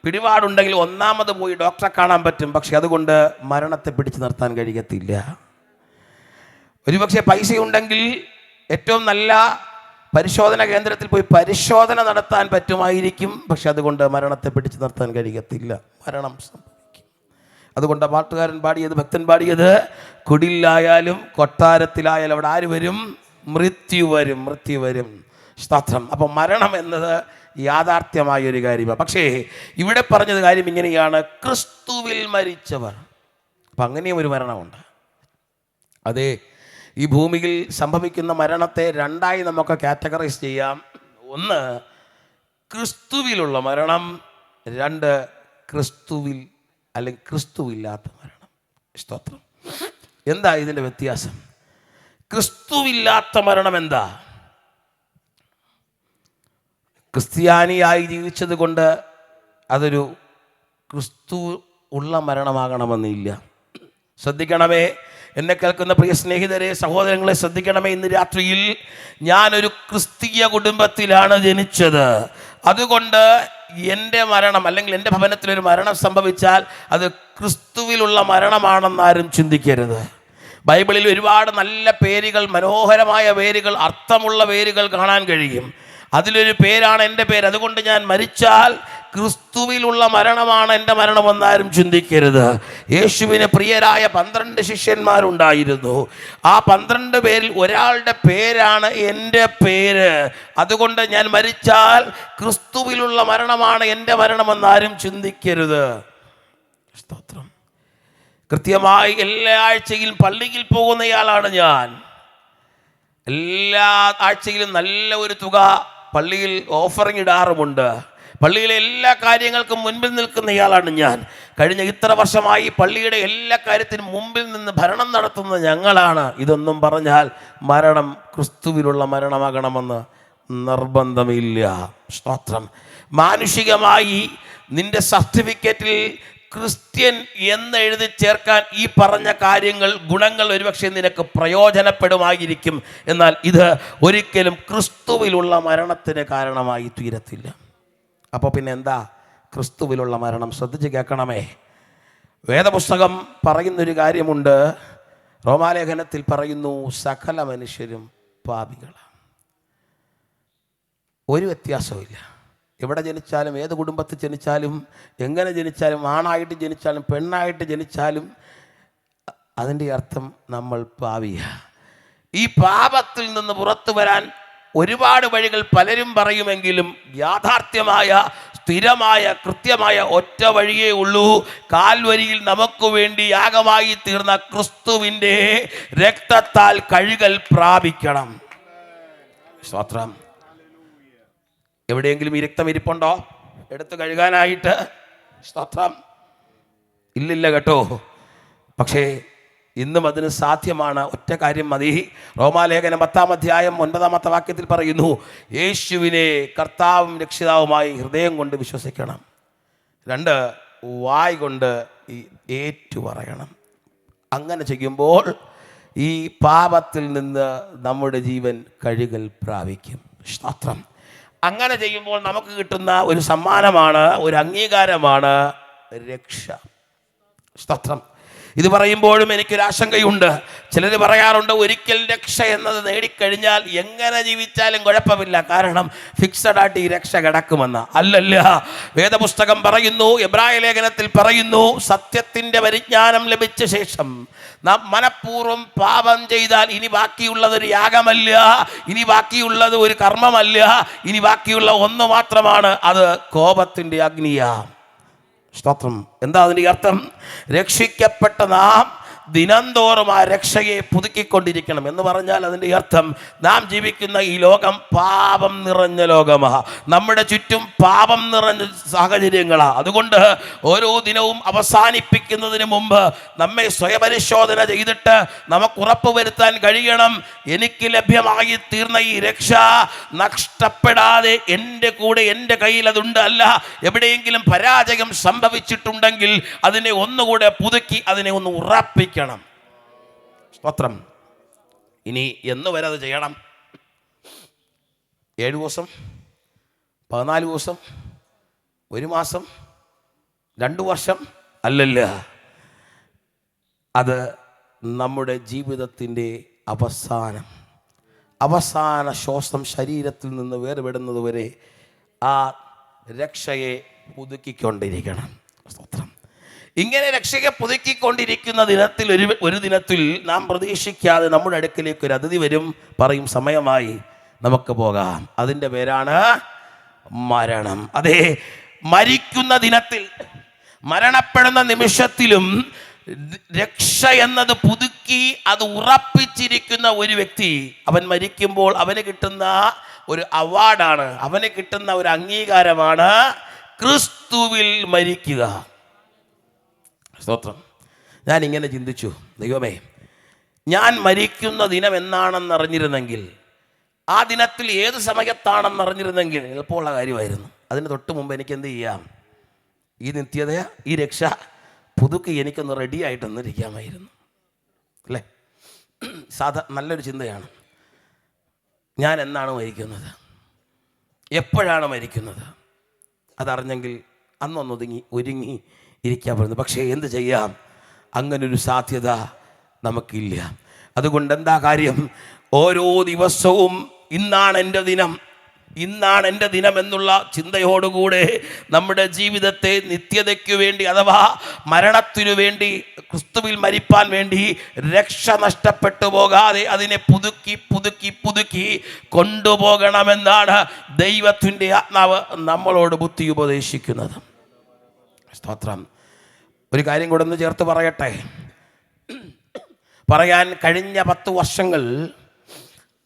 പിടിപാടുണ്ടെങ്കിൽ ഒന്നാമത് പോയി ഡോക്ടറെ കാണാൻ പറ്റും. പക്ഷെ അതുകൊണ്ട് മരണത്തെ പിടിച്ചു നിർത്താൻ കഴിയത്തില്ല. ഒരുപക്ഷെ പൈസയുണ്ടെങ്കിൽ ഏറ്റവും നല്ല പരിശോധന കേന്ദ്രത്തിൽ പോയി പരിശോധന നടത്താൻ പറ്റുമായിരിക്കും. പക്ഷെ അതുകൊണ്ട് മരണത്തെ പിടിച്ചു നിർത്താൻ കഴിയത്തില്ല. മരണം സംഭവിക്കും. അതുകൊണ്ട് പാട്ടുകാരൻ പാടിയത്, ഭക്തൻ പാടിയത്, കുടിലായാലും കൊട്ടാരത്തിലായാലും അവിടെ ആര് വരും? മൃത്യു വരും, മൃത്യു വരും. സ്തോത്രം. അപ്പം മരണം എന്നത് യാഥാർത്ഥ്യമായൊരു കാര്യമാണ്. പക്ഷേ ഇവിടെ പറഞ്ഞത് കാര്യം ഇങ്ങനെയാണ്, ക്രിസ്തുവിൽ മരിച്ചവർ. അപ്പം അങ്ങനെയും ഒരു മരണമുണ്ട്. അതെ, ഈ ഭൂമിയിൽ സംഭവിക്കുന്ന മരണത്തെ രണ്ടായി നമുക്ക് കാറ്റഗറൈസ് ചെയ്യാം. ഒന്ന് ക്രിസ്തുവിലുള്ള മരണം, രണ്ട് ക്രിസ്തുവിൽ അല്ലെങ്കിൽ ക്രിസ്തുവില്ലാത്ത മരണം. സ്തോത്രം. എന്താ ഇതിൻ്റെ വ്യത്യാസം? ക്രിസ്തുവില്ലാത്ത മരണം എന്താ? ക്രിസ്ത്യാനിയായി ജീവിച്ചത് കൊണ്ട് അതൊരു ക്രിസ്തു ഉള്ള മരണമാകണമെന്നില്ല. ശ്രദ്ധിക്കണമേ, എന്നെ കേൾക്കുന്ന പ്രിയ സ്നേഹിതരെ, സഹോദരങ്ങളെ ശ്രദ്ധിക്കണമേ. ഇന്ന് രാത്രിയിൽ ഞാനൊരു ക്രിസ്തീയ കുടുംബത്തിലാണ് ജനിച്ചത്. അതുകൊണ്ട് എൻ്റെ മരണം, അല്ലെങ്കിൽ എൻ്റെ ഭവനത്തിലൊരു മരണം സംഭവിച്ചാൽ അത് ക്രിസ്തുവിലുള്ള മരണമാണെന്നാരും ചിന്തിക്കരുത്. ബൈബിളിൽ ഒരുപാട് നല്ല പേരുകൾ, മനോഹരമായ പേരുകൾ, അർത്ഥമുള്ള പേരുകൾ കാണാൻ കഴിയും. അതിലൊരു പേരാണ് എൻ്റെ പേര്. അതുകൊണ്ട് ഞാൻ മരിച്ചാൽ ക്രിസ്തുവിലുള്ള മരണമാണ് എൻ്റെ മരണമെന്നാരും ചിന്തിക്കരുത്. യേശുവിന് പ്രിയരായ 12 ശിഷ്യന്മാരുണ്ടായിരുന്നു. ആ 12 പേരിൽ ഒരാളുടെ പേരാണ് എൻ്റെ പേര്. അതുകൊണ്ട് ഞാൻ മരിച്ചാൽ ക്രിസ്തുവിലുള്ള മരണമാണ് എൻ്റെ മരണമെന്നാരും ചിന്തിക്കരുത്. സ്തോത്രം. കൃത്യമായി എല്ലാ ആഴ്ചയിലും പള്ളിയിൽ പോകുന്നയാളാണ് ഞാൻ. എല്ലാ ആഴ്ചയിലും നല്ല ഒരു തുക പള്ളിയിൽ ഓഫറിങ് ഇടാറുമുണ്ട്. പള്ളിയിലെ എല്ലാ കാര്യങ്ങൾക്കും മുൻപിൽ നിൽക്കുന്നയാളാണ് ഞാൻ. കഴിഞ്ഞ ഇത്ര വർഷമായി പള്ളിയുടെ എല്ലാ കാര്യത്തിനും മുമ്പിൽ നിന്ന് ഭരണം നടത്തുന്ന ഞങ്ങളാണ്. ഇതൊന്നും പറഞ്ഞാൽ മരണം ക്രിസ്തുവിലുള്ള മരണമാകണമെന്ന് നിർബന്ധമില്ല. സ്തോത്രം. മാനുഷികമായി നിന്റെ സർട്ടിഫിക്കറ്റിൽ ക്രിസ്ത്യൻ എന്ന് എഴുതി ചേർക്കാൻ ഈ പറഞ്ഞ കാര്യങ്ങൾ, ഗുണങ്ങൾ ഒരുപക്ഷെ നിനക്ക് പ്രയോജനപ്പെടുമായിരിക്കും. എന്നാൽ ഇത് ഒരിക്കലും ക്രിസ്തുവിലുള്ള മരണത്തിന് കാരണമായി തീരത്തില്ല. അപ്പോൾ പിന്നെ എന്താ ക്രിസ്തുവിലുള്ള മരണം? ശ്രദ്ധിച്ച് കേൾക്കണമേ. വേദപുസ്തകം പറയുന്നൊരു കാര്യമുണ്ട്. റോമാലേഖനത്തിൽ പറയുന്നു, സകല മനുഷ്യരും പാപികളാണ്. ഒരു വ്യത്യാസമില്ല. എവിടെ ജനിച്ചാലും, ഏത് കുടുംബത്തിൽ ജനിച്ചാലും, എങ്ങനെ ജനിച്ചാലും, ആണായിട്ട് ജനിച്ചാലും പെണ്ണായിട്ട് ജനിച്ചാലും അതിൻ്റെ അർത്ഥം നമ്മൾ പാപിയാണ്. ഈ പാപത്തിൽ നിന്ന് പുറത്തു വരാൻ ഒരുപാട് വഴികൾ പലരും പറയുമെങ്കിലും യാഥാർത്ഥ്യമായ, സ്ഥിരമായ, കൃത്യമായ ഒറ്റ വഴിയേ ഉള്ളൂ. കാൽവരിയിൽ നമുക്ക് വേണ്ടി യാഗമായി തീർന്ന ക്രിസ്തുവിൻ്റെ രക്തത്താൽ കഴുകൽ പ്രാപിക്കണം. സ്തോത്രം. എവിടെയെങ്കിലും ഈ രക്തം ഇരിപ്പുണ്ടോ എടുത്ത് കഴുകാനായിട്ട്? സ്തോത്രം. ഇല്ലില്ല കേട്ടോ. പക്ഷേ ഇന്നും അതിന് സാധ്യമാണ്. ഒറ്റ കാര്യം മതി. റോമാലേഖനം 10-ാം അധ്യായം 9-ാമത്തെ വാക്യത്തിൽ പറയുന്നു, യേശുവിനെ കർത്താവും രക്ഷിതാവുമായി ഹൃദയം കൊണ്ട് വിശ്വസിക്കണം. 2, വായ് കൊണ്ട് ഏറ്റുപറയണം. അങ്ങനെ ചെയ്യുമ്പോൾ ഈ പാപത്തിൽ നിന്ന് നമ്മുടെ ജീവൻ കഴുകൽ പ്രാപിക്കും. സ്തോത്രം. അങ്ങനെ ചെയ്യുമ്പോൾ നമുക്ക് കിട്ടുന്ന ഒരു സമ്മാനമാണ്, ഒരു അംഗീകാരമാണ് രക്ഷ. സ്തോത്രം. ഇത് പറയുമ്പോഴും എനിക്കൊരു ആശങ്കയുണ്ട്. ചിലർ പറയാറുണ്ട് ഒരിക്കൽ രക്ഷ എന്നത് നേടിക്കഴിഞ്ഞാൽ എങ്ങനെ ജീവിച്ചാലും കുഴപ്പമില്ല, കാരണം ഫിക്സഡ് ആയിട്ട് ഈ രക്ഷ കിടക്കുമെന്ന്. അല്ലല്ല, വേദപുസ്തകം പറയുന്നു, എബ്രായ ലേഖനത്തിൽ പറയുന്നു, സത്യത്തിൻ്റെ പരിജ്ഞാനം ലഭിച്ച ശേഷം നാം മനഃപൂർവ്വം പാപം ചെയ്താൽ ഇനി ബാക്കിയുള്ളത് ഒരു യാഗമല്ല, ഇനി ബാക്കിയുള്ളത് ഒരു കർമ്മമല്ല, ഇനി ബാക്കിയുള്ള ഒന്ന് മാത്രമാണ്, അത് കോപത്തിൻ്റെ അഗ്നിയാ. സ്തോത്രം. എന്താ അതിൻ്റെ അർത്ഥം? രക്ഷിക്കപ്പെട്ട നാം ദിനംതോറും ആ രക്ഷയെ പുതുക്കിക്കൊണ്ടിരിക്കണം എന്ന് പറഞ്ഞാൽ അതിൻ്റെ അർത്ഥം നാം ജീവിക്കുന്ന ഈ ലോകം പാപം നിറഞ്ഞ ലോകമാണ്. നമ്മുടെ ചുറ്റും പാപം നിറഞ്ഞ സാഹചര്യങ്ങളാണ്. അതുകൊണ്ട് ഓരോ ദിനവും അവസാനിപ്പിക്കുന്നതിന് മുമ്പ് നമ്മെ സ്വയപരിശോധന ചെയ്തിട്ട് നമുക്ക് ഉറപ്പ് വരുത്താൻ കഴിയണം, എനിക്ക് ലഭ്യമായി തീർന്ന ഈ രക്ഷ നഷ്ടപ്പെടാതെ എൻ്റെ കൂടെ എൻ്റെ കയ്യിൽ അതുണ്ട്. അല്ല, എവിടെയെങ്കിലും പരാജയം സംഭവിച്ചിട്ടുണ്ടെങ്കിൽ അതിനെ ഒന്നുകൂടെ പുതുക്കി അതിനെ ഒന്ന് ഉറപ്പിക്കണം. സ്തോത്രം. ഇനി എന്ന് വരെ അത് ചെയ്യണം? 7 ദിവസം, 14 ദിവസം, 1 മാസം, 2 വർഷം? അല്ലല്ല, അത് നമ്മുടെ ജീവിതത്തിൻ്റെ അവസാന ശ്വാസം ശരീരത്തിൽ നിന്ന് വേർപെടുന്നത് വരെ ആ രക്ഷയെ പുതുക്കിക്കൊണ്ടിരിക്കണം. സ്തോത്രം. ഇങ്ങനെ രക്ഷയെ പുതുക്കിക്കൊണ്ടിരിക്കുന്ന ദിനത്തിൽ ഒരു ദിനത്തിൽ നാം പ്രതീക്ഷിക്കാതെ നമ്മുടെ അടുക്കലേക്ക് ഒരു അതിഥി വരും, പറയും സമയമായി, നമുക്ക് പോകാം. അതിൻ്റെ പേരാണ് മരണം. അതെ, മരിക്കുന്ന ദിനത്തിൽ, മരണപ്പെടുന്ന നിമിഷത്തിലും രക്ഷ എന്നത് പുതുക്കി അത് ഉറപ്പിച്ചിരിക്കുന്ന ഒരു വ്യക്തി, അവൻ മരിക്കുമ്പോൾ അവന് കിട്ടുന്ന ഒരു അവാർഡാണ്, അവന് കിട്ടുന്ന ഒരു അംഗീകാരമാണ് ക്രിസ്തുവിൽ മരിക്കുക. സ്തോത്രം. ഞാനിങ്ങനെ ചിന്തിച്ചു, ദൈവമേ, ഞാൻ മരിക്കുന്ന ദിനം എന്നാണെന്നറിഞ്ഞിരുന്നെങ്കിൽ, ആ ദിനത്തിൽ ഏത് സമയത്താണെന്നറിഞ്ഞിരുന്നെങ്കിൽ എളുപ്പമുള്ള കാര്യമായിരുന്നു. അതിന് തൊട്ട് മുമ്പ് എനിക്ക് എന്ത് ചെയ്യാം? ഈ നിത്യത, ഈ രക്ഷ പുതുക്കി എനിക്കൊന്ന് റെഡി ആയിട്ടൊന്നിരിക്കാമായിരുന്നു. അല്ലേ? നല്ലൊരു ചിന്തയാണ്. ഞാൻ എന്നാണ് മരിക്കുന്നത്, എപ്പോഴാണ് മരിക്കുന്നത്, അതറിഞ്ഞെങ്കിൽ അന്നൊന്നൊതുങ്ങി ഒരുങ്ങി ഇരിക്കാൻ പറ്റുന്നു. പക്ഷേ എന്ത് ചെയ്യാം? അങ്ങനൊരു സാധ്യത നമുക്കില്ല. അതുകൊണ്ട് എന്താ കാര്യം? ഓരോ ദിവസവും ഇന്നാണ് എൻ്റെ ദിനം, ഇന്നാണ് എൻ്റെ ദിനം എന്നുള്ള ചിന്തയോടുകൂടെ നമ്മുടെ ജീവിതത്തെ നിത്യതയ്ക്കു വേണ്ടി, അഥവാ മരണത്തിനു വേണ്ടി, ക്രിസ്തുവിൽ മരിപ്പാൻ വേണ്ടി, രക്ഷ നഷ്ടപ്പെട്ടു പോകാതെ അതിനെ പുതുക്കി പുതുക്കി പുതുക്കി കൊണ്ടുപോകണമെന്നാണ് ദൈവത്തിൻ്റെ ആത്മാവ് നമ്മളോട് ബുദ്ധി ഉപദേശിക്കുന്നത്. സ്തോത്രം. ഒരു കാര്യം കൂടെ ഒന്ന് ചേർത്ത് പറയട്ടെ. പറയാൻ കഴിഞ്ഞ 10 വർഷങ്ങൾ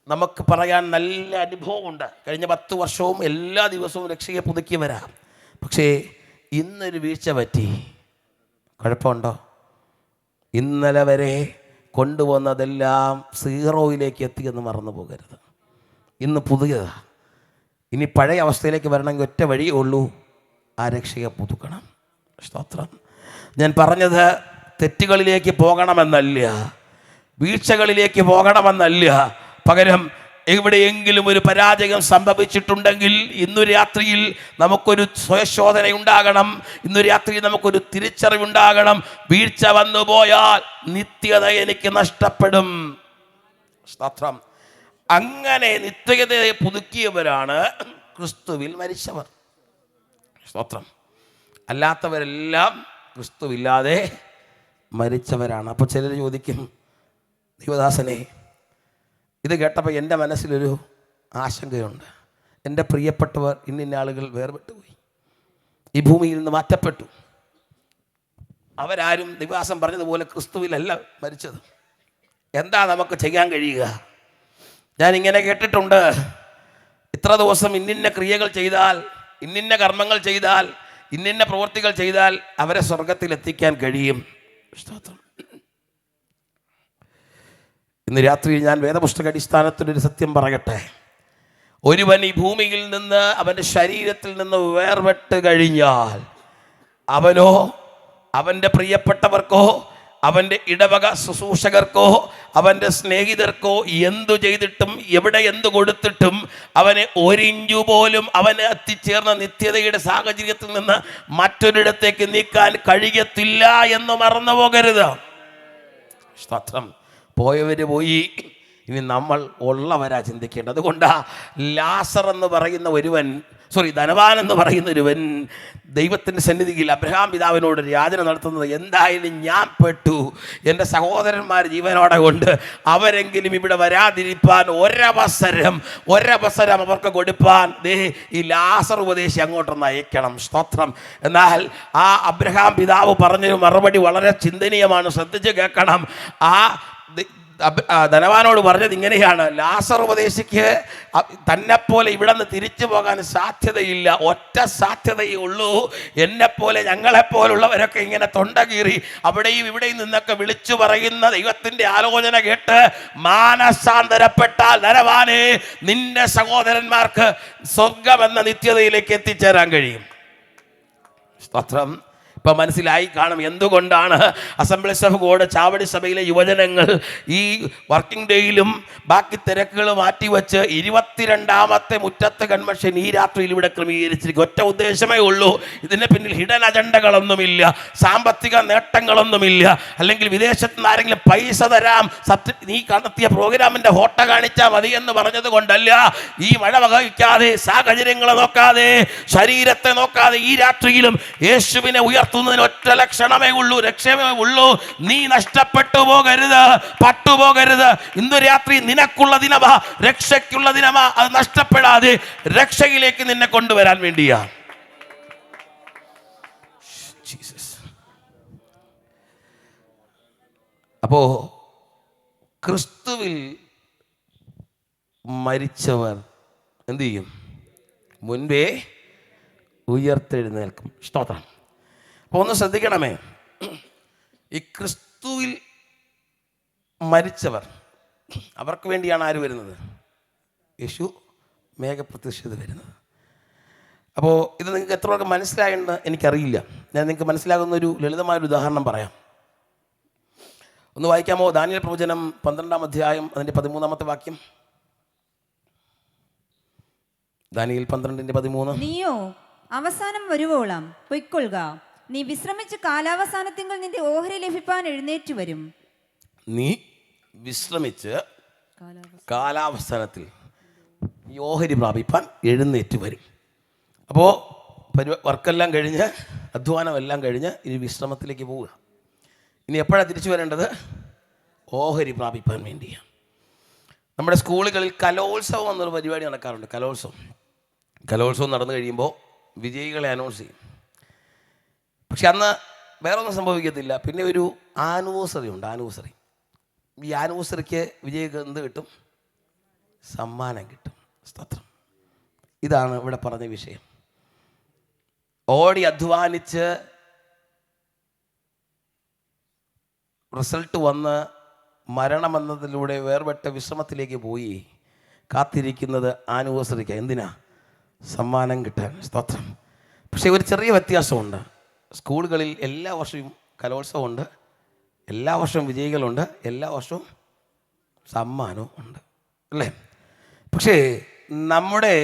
നമുക്ക് പറയാൻ നല്ല അനുഭവമുണ്ട്. കഴിഞ്ഞ 10 വർഷവും എല്ലാ ദിവസവും രക്ഷയെ പുതുക്കി വരാം. പക്ഷേ ഇന്നൊരു വീഴ്ച പറ്റി. കുഴപ്പമുണ്ടോ? ഇന്നലെ വരെ കൊണ്ടുവന്നതെല്ലാം 0യിലേക്ക് എത്തിയെന്ന് മറന്നു പോകരുത്. ഇന്ന് പുതിയതാണ്. ഇനി പഴയ അവസ്ഥയിലേക്ക് വരണമെങ്കിൽ ഒറ്റ വഴിയേ ഉള്ളൂ, ആ രക്ഷയെ പുതുക്കണം. സ്തോത്രം. ഞാൻ പറഞ്ഞത് തെറ്റുകളിലേക്ക് പോകണമെന്നല്ല, വീഴ്ചകളിലേക്ക് പോകണമെന്നല്ല. പകരം എവിടെയെങ്കിലും ഒരു പരാജയം സംഭവിച്ചിട്ടുണ്ടെങ്കിൽ ഇന്നു രാത്രിയിൽ നമുക്കൊരു സ്വയശോധന ഉണ്ടാകണം. ഇന്നു രാത്രിയിൽ നമുക്കൊരു തിരിച്ചറിവുണ്ടാകണം. വീഴ്ച വന്നു പോയാൽ നിത്യത എനിക്ക് നഷ്ടപ്പെടും. സ്തോത്രം. അങ്ങനെ നിത്യതയെ പുതുക്കിയവരാണ് ക്രിസ്തുവിൽ മരിച്ചവർ. സ്തോത്രം. അല്ലാത്തവരെല്ലാം ക്രിസ്തുവില്ലാതെ മരിച്ചവരാണ്. അപ്പോൾ ചിലർ ചോദിക്കും, ദൈവദാസനെ, ഇത് കേട്ടപ്പോൾ എൻ്റെ മനസ്സിലൊരു ആശങ്കയുണ്ട്. എൻ്റെ പ്രിയപ്പെട്ടവർ ഇന്നിന്ന ആളുകൾ വേർപെട്ടുപോയി, ഈ ഭൂമിയിൽ നിന്ന് മാറ്റപ്പെട്ടു. അവരാരും ദൈവദാസൻ പറഞ്ഞതുപോലെ ക്രിസ്തുവിലല്ല മരിച്ചത്. എന്താ നമുക്ക് ചെയ്യാൻ കഴിയുക? ഞാനിങ്ങനെ കേട്ടിട്ടുണ്ട്, ഇത്ര ദിവസം ഇന്നിന്ന ക്രിയകൾ ചെയ്താൽ, ഇന്നിന്ന കർമ്മങ്ങൾ ചെയ്താൽ, ഇന്നിന്ന പ്രവൃത്തികൾ ചെയ്താൽ അവരെ സ്വർഗത്തിൽ എത്തിക്കാൻ കഴിയും. സ്തോത്രം. ഇന്ന് രാത്രി ഞാൻ വേദപുസ്തക അടിസ്ഥാനത്തിലൊരു സത്യം പറയട്ടെ. ഒരുവൻ ഈ ഭൂമിയിൽ നിന്ന് അവൻ്റെ ശരീരത്തിൽ നിന്ന് വേർപെട്ട് കഴിഞ്ഞാൽ അവനോ അവൻ്റെ പ്രിയപ്പെട്ടവർക്കോ അവൻ്റെ ഇടവക ശുശ്രൂഷകർക്കോ അവൻ്റെ സ്നേഹിതർക്കോ എന്തു ചെയ്തിട്ടും എവിടെ എന്തു കൊടുത്തിട്ടും അവനെ ഒരിഞ്ചു പോലും അവന് എത്തിച്ചേർന്ന നിത്യതയുടെ സാഹചര്യത്തിൽ നിന്ന് മറ്റൊരിടത്തേക്ക് നീക്കാൻ കഴിയത്തില്ല എന്ന് മറന്നു പോകരുത്. സ്തോത്രം. പോയവർ പോയി, ഇനി നമ്മൾ ഉള്ളവരാ ചിന്തിക്കേണ്ടത്. അതുകൊണ്ടാ ലാസർ എന്ന് പറയുന്ന ഒരുവൻ, ധനവാൻ എന്ന് പറയുന്ന ഒരുവൻ ദൈവത്തിൻ്റെ സന്നിധിയിൽ അബ്രഹാം പിതാവിനോട് യാചന നടത്തുന്നത്, എന്തായാലും ഞാൻ പെട്ടു, എൻ്റെ സഹോദരന്മാർ ജീവനോടെ കൊണ്ട് അവരെങ്കിലും ഇവിടെ വരാതിരിപ്പാൻ ഒരവസരം അവർക്ക് കൊടുപ്പാൻ ഈ ലാസർ ഉപദേശി അങ്ങോട്ടൊന്ന് അയക്കണം. സ്തോത്രം. എന്നാൽ ആ അബ്രഹാം പിതാവ് പറഞ്ഞൊരു മറുപടി വളരെ ചിന്തനീയമാണ്, ശ്രദ്ധിച്ച് കേൾക്കണം. ധനവാനോട് പറഞ്ഞത് ഇങ്ങനെയാണ്: ലാസർ ഉപദേശിക്ക് തന്നെപ്പോലെ ഇവിടെ നിന്ന് തിരിച്ചു പോകാൻ സാധ്യതയില്ല. ഒറ്റ സാധ്യതയേ ഉള്ളൂ, എന്നെപ്പോലെ ഞങ്ങളെപ്പോലുള്ളവരൊക്കെ ഇങ്ങനെ തൊണ്ട കീറി അവിടെയും ഇവിടെയും നിന്നൊക്കെ വിളിച്ചു പറയുന്ന ദൈവത്തിൻ്റെ ആലോചന കേട്ട് മാനസാന്തരപ്പെട്ടാൽ ധനവാനെ, നിന്റെ സഹോദരന്മാർക്ക് സ്വർഗമെന്ന നിത്യതയിലേക്ക് എത്തിച്ചേരാൻ കഴിയും. സ്തോത്രം. ഇപ്പം മനസ്സിലായി കാണും എന്തുകൊണ്ടാണ് അസംബ്ലീസ് ഓഫ് ഗോഡ് ചാവടി സഭയിലെ യുവജനങ്ങൾ ഈ വർക്കിംഗ് ഡേയിലും ബാക്കി തിരക്കുകൾ മാറ്റിവെച്ച് 22ാമത്തെ മുറ്റത്ത് കൺവെൻഷൻ ഈ രാത്രിയിൽ ഇവിടെ ക്രമീകരിച്ചിരിക്കും. ഒറ്റ ഉദ്ദേശമേ ഉള്ളൂ, ഇതിന് പിന്നിൽ ഹിഡൻ അജണ്ടകളൊന്നുമില്ല, സാമ്പത്തിക നേട്ടങ്ങളൊന്നുമില്ല, അല്ലെങ്കിൽ വിദേശത്ത് നിന്ന് ആരെങ്കിലും പൈസ തരാം, നീ നടത്തിയ പ്രോഗ്രാമിൻ്റെ ഫോട്ടോ കാണിച്ചാൽ മതി എന്ന് പറഞ്ഞത് കൊണ്ടല്ല. ഈ മഴ വഹിക്കാതെ, സാഹചര്യങ്ങളെ നോക്കാതെ, ശരീരത്തെ നോക്കാതെ ഈ രാത്രിയിലും യേശുവിനെ ഉയർത്തുന്നതിന് ഒറ്റ ലക്ഷണമേ ഉള്ളൂ, രക്ഷമേ ഉള്ളൂ. നീ നഷ്ടപ്പെട്ടു പോകരുത്, പട്ടുപോകരുത്. ഇന്ന് രാത്രി നിനക്കുള്ള ദിനമാ, രക്ഷയ്ക്കുള്ള ദിനമാ. അത് നഷ്ടപ്പെടാതെ രക്ഷയിലേക്ക് നിന്നെ കൊണ്ടുവരാൻ വേണ്ടിയാ. അപ്പോ ക്രിസ്തുവിൽ മരിച്ചവർ എന്തു ചെയ്യും? മുൻപേ ഉയർത്തെഴുന്നേൽക്കും. സ്തോത്രം. അപ്പോൾ ഒന്ന് ശ്രദ്ധിക്കണമേ, ഈ ക്രിസ്തുവിൽ മരിച്ചവർ, അവർക്ക് വേണ്ടിയാണ് ആര് വരുന്നത്? യേശു മേഘപ്രത്യക്ഷത വരുന്നത്. അപ്പോൾ ഇത് നിങ്ങൾക്ക് എത്ര പേർക്ക് മനസ്സിലായെന്ന് എനിക്കറിയില്ല. ഞാൻ നിങ്ങൾക്ക് മനസ്സിലാകുന്ന ഒരു ലളിതമായൊരു ഉദാഹരണം പറയാം. ഒന്ന് വായിക്കാമോ? ദാനിയേൽ പ്രവചനം 12-ാം അധ്യായം അതിൻ്റെ 13-ാമത്തെ വാക്യം. ദാനിയേൽ 12:13. നീയോ അവസാനം വരുവോളം പൊയ്ക്കൊള്ളുക, നീ വിശ്രമിച്ച് കാലാവസാനത്തിങ്കൽ നിന്റെ ഓഹരി ലഭിപ്പാൻ എഴുന്നേറ്റ് വരും. നീ വിശ്രമിച്ച് കാലാവസാനത്തിൽ ഈ ഓഹരി പ്രാപിപ്പാൻ എഴുന്നേറ്റ് വരും. അപ്പോൾ വർക്കെല്ലാം കഴിഞ്ഞ്, അധ്വാനമെല്ലാം കഴിഞ്ഞ് ഇനി വിശ്രമത്തിലേക്ക് പോവുക. ഇനി എപ്പോഴാണ് തിരിച്ചു വരേണ്ടത്? ഓഹരി പ്രാപിപ്പാൻ വേണ്ടിയാണ്. നമ്മുടെ സ്കൂളുകളിൽ കലോത്സവം എന്നൊരു പരിപാടി നടക്കാറുണ്ട്. കലോത്സവം നടന്നു കഴിയുമ്പോൾ വിജയികളെ അനൗൺസ് ചെയ്യും. പക്ഷെ അന്ന് വേറെ ഒന്നും സംഭവിക്കത്തില്ല. പിന്നെ ഒരു ആനിവേഴ്സറി ഉണ്ട്. ഈ ആനിവേഴ്സറിക്ക് വിജയിക്ക് എന്ത് കിട്ടും? സമ്മാനം കിട്ടും. സ്തോത്രം. ഇതാണ് ഇവിടെ പറഞ്ഞ വിഷയം. ഓടി അധ്വാനിച്ച് റിസൾട്ട് വന്ന് മരണമെന്നതിലൂടെ വേർപെട്ട വിശ്രമത്തിലേക്ക് പോയി കാത്തിരിക്കുന്നത് ആനിവേഴ്സറിക്ക്. എന്തിനാ? സമ്മാനം കിട്ടാൻ. സ്തോത്രം. പക്ഷേ ഒരു ചെറിയ വ്യത്യാസമുണ്ട്. സ്കൂളുകളിൽ എല്ലാ വർഷവും കലോത്സവമുണ്ട്, എല്ലാ വർഷവും വിജയികളുണ്ട്, എല്ലാ വർഷവും സമ്മാനവും ഉണ്ട്, അല്ലേ? പക്ഷേ നമ്മുടെ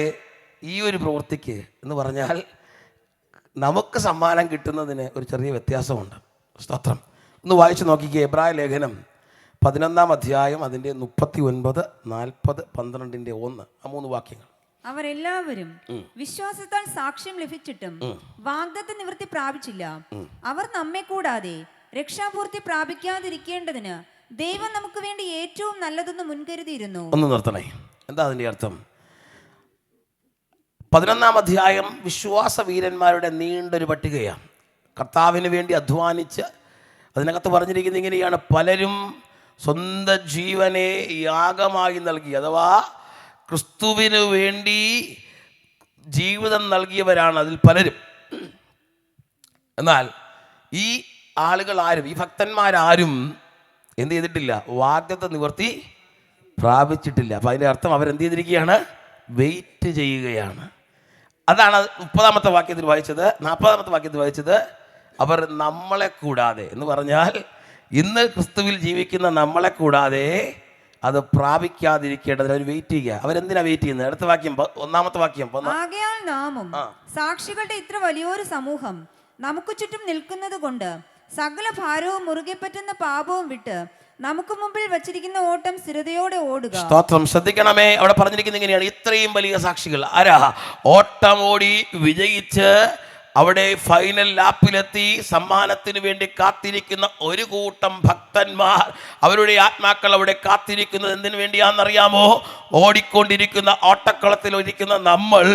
ഈ ഒരു പ്രവൃത്തിക്ക് എന്ന് പറഞ്ഞാൽ നമുക്ക് സമ്മാനം കിട്ടുന്നതിന് ഒരു ചെറിയ വ്യത്യാസമുണ്ട്. സ്തോത്രം. ഒന്ന് വായിച്ചു നോക്കിക്കേ. എബ്രായ ലേഖനം 11-ാം അധ്യായം അതിൻ്റെ 39, 40, 12-1 ആ 3 വാക്യങ്ങൾ. അവരെല്ലാവരും വിശ്വാസത്താൽ സാക്ഷ്യം ലഭിച്ചിട്ടും വാഗ്ദത്ത നിവൃത്തി പ്രാപിച്ചില്ല. അവർ നമ്മെ കൂടാതെ രക്ഷാപൂർത്തി പ്രാപിക്കാതിരിക്കേണ്ടതിന് ദൈവം നമുക്ക് വേണ്ടി ഏറ്റവും നല്ലതൊന്ന് മുൻകരുതിയിരുന്നു. ഒന്ന് നിർത്തണേ. എന്താ അതിൻ്റെ അർത്ഥം? 11-ാം അധ്യായം വിശ്വാസ വീരന്മാരുടെ നീണ്ടൊരു പട്ടികയാണ്. കർത്താവിന് വേണ്ടി അധ്വാനിച്ച് അതിനകത്ത് പറഞ്ഞിരിക്കുന്നത് ഇങ്ങനെയാണ്: പലരും സ്വന്തം ജീവനെ യാഗമായി നൽകി, അഥവാ ക്രിസ്തുവിന് വേണ്ടി ജീവിതം നൽകിയവരാണ് അതിൽ പലരും. എന്നാൽ ഈ ആളുകൾ ആരും, ഈ ഭക്തന്മാരാരും എന്ത് ചെയ്തിട്ടില്ല? വാഗ്ദത്ത നിവർത്തി പ്രാപിച്ചിട്ടില്ല. അപ്പം അതിൻ്റെ അർത്ഥം അവരെന്ത് ചെയ്തിരിക്കുകയാണ്? വെയിറ്റ് ചെയ്യുകയാണ്. അതാണ് 30-ാമത്തെ വാക്യത്തിൽ വായിച്ചത്. 40-ാമത്തെ വാക്യത്തിൽ വായിച്ചത് അവർ നമ്മളെ കൂടാതെ എന്ന് പറഞ്ഞാൽ ഇന്ന് ക്രിസ്തുവിൽ ജീവിക്കുന്ന നമ്മളെ കൂടാതെ അത് പ്രാപിക്കാതിരിക്കേണ്ടതിന് അവർ വെയിറ്റ് ചെയ്യുക. അവരെന്തിനാ വെയിറ്റ് ചെയ്യുന്നത്? അടുത്ത വാക്യം, 1-ാമത്തെ വാക്യം. ആകയാൽ നാമും സാക്ഷികളുടെ ഇത്ര വലിയൊരു സമൂഹം നമുക്ക് ചുറ്റും നിൽക്കുന്നത് കൊണ്ട് സകല ഭാരവും മുറുകെ പറ്റുന്ന പാപവും വിട്ട് നമുക്ക് മുമ്പിൽ വച്ചിരിക്കുന്ന ഓട്ടം സ്ഥിരതയോടെ ഓടുക. സ്തോത്രം. ശ്രദ്ധിക്കണമേ, അവിടെ പറഞ്ഞിരിക്കുന്നത് ഇങ്ങനെയാണ്, ഇത്രയും വലിയ സാക്ഷികൾ ആരാ? ഓട്ടം ഓടി വിജയിച്ച് അവിടെ ഫൈനൽ ലാപ്പിലെത്തി സമ്മാനത്തിന് വേണ്ടി കാത്തിരിക്കുന്ന ഒരു കൂട്ടം ഭക്തന്മാർ. അവരുടെ ആത്മാക്കൾ അവിടെ കാത്തിരിക്കുന്നത് എന്തിനു വേണ്ടിയാണെന്നറിയാമോ? ഓടിക്കൊണ്ടിരിക്കുന്ന ഓട്ടക്കളത്തിൽ ഇരിക്കുന്ന നമ്മൾ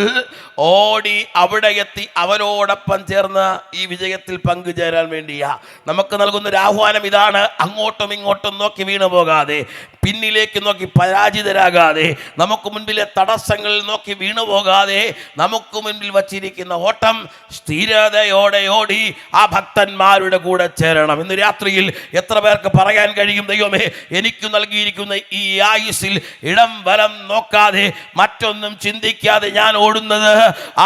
ഓടി അവിടെ എത്തി അവരോടൊപ്പം ചേർന്ന് ഈ വിജയത്തിൽ പങ്കുചേരാൻ വേണ്ടിയാ. നമുക്ക് നൽകുന്നൊരു ആഹ്വാനം ഇതാണ്: അങ്ങോട്ടും ഇങ്ങോട്ടും നോക്കി വീണു പോകാതെ, പിന്നിലേക്ക് നോക്കി പരാജിതരാകാതെ, നമുക്ക് മുൻപിലെ തടസ്സങ്ങളിൽ നോക്കി വീണു പോകാതെ, നമുക്ക് മുൻപിൽ വച്ചിരിക്കുന്ന ഓട്ടം സ്ഥിരതയോടെ ഓടി ആ ഭക്തന്മാരുടെ കൂടെ ചേരണം. ഇന്ന് രാത്രിയിൽ എത്ര പേർക്ക് പറയാൻ കഴിയും, ദൈവമേ, എനിക്ക് നൽകിയിരിക്കുന്ന ഈ ആയുസ്സിൽ ഇടം വലം നോക്കാതെ മറ്റൊന്നും ചിന്തിക്കാതെ ഞാൻ ഓടുന്നത്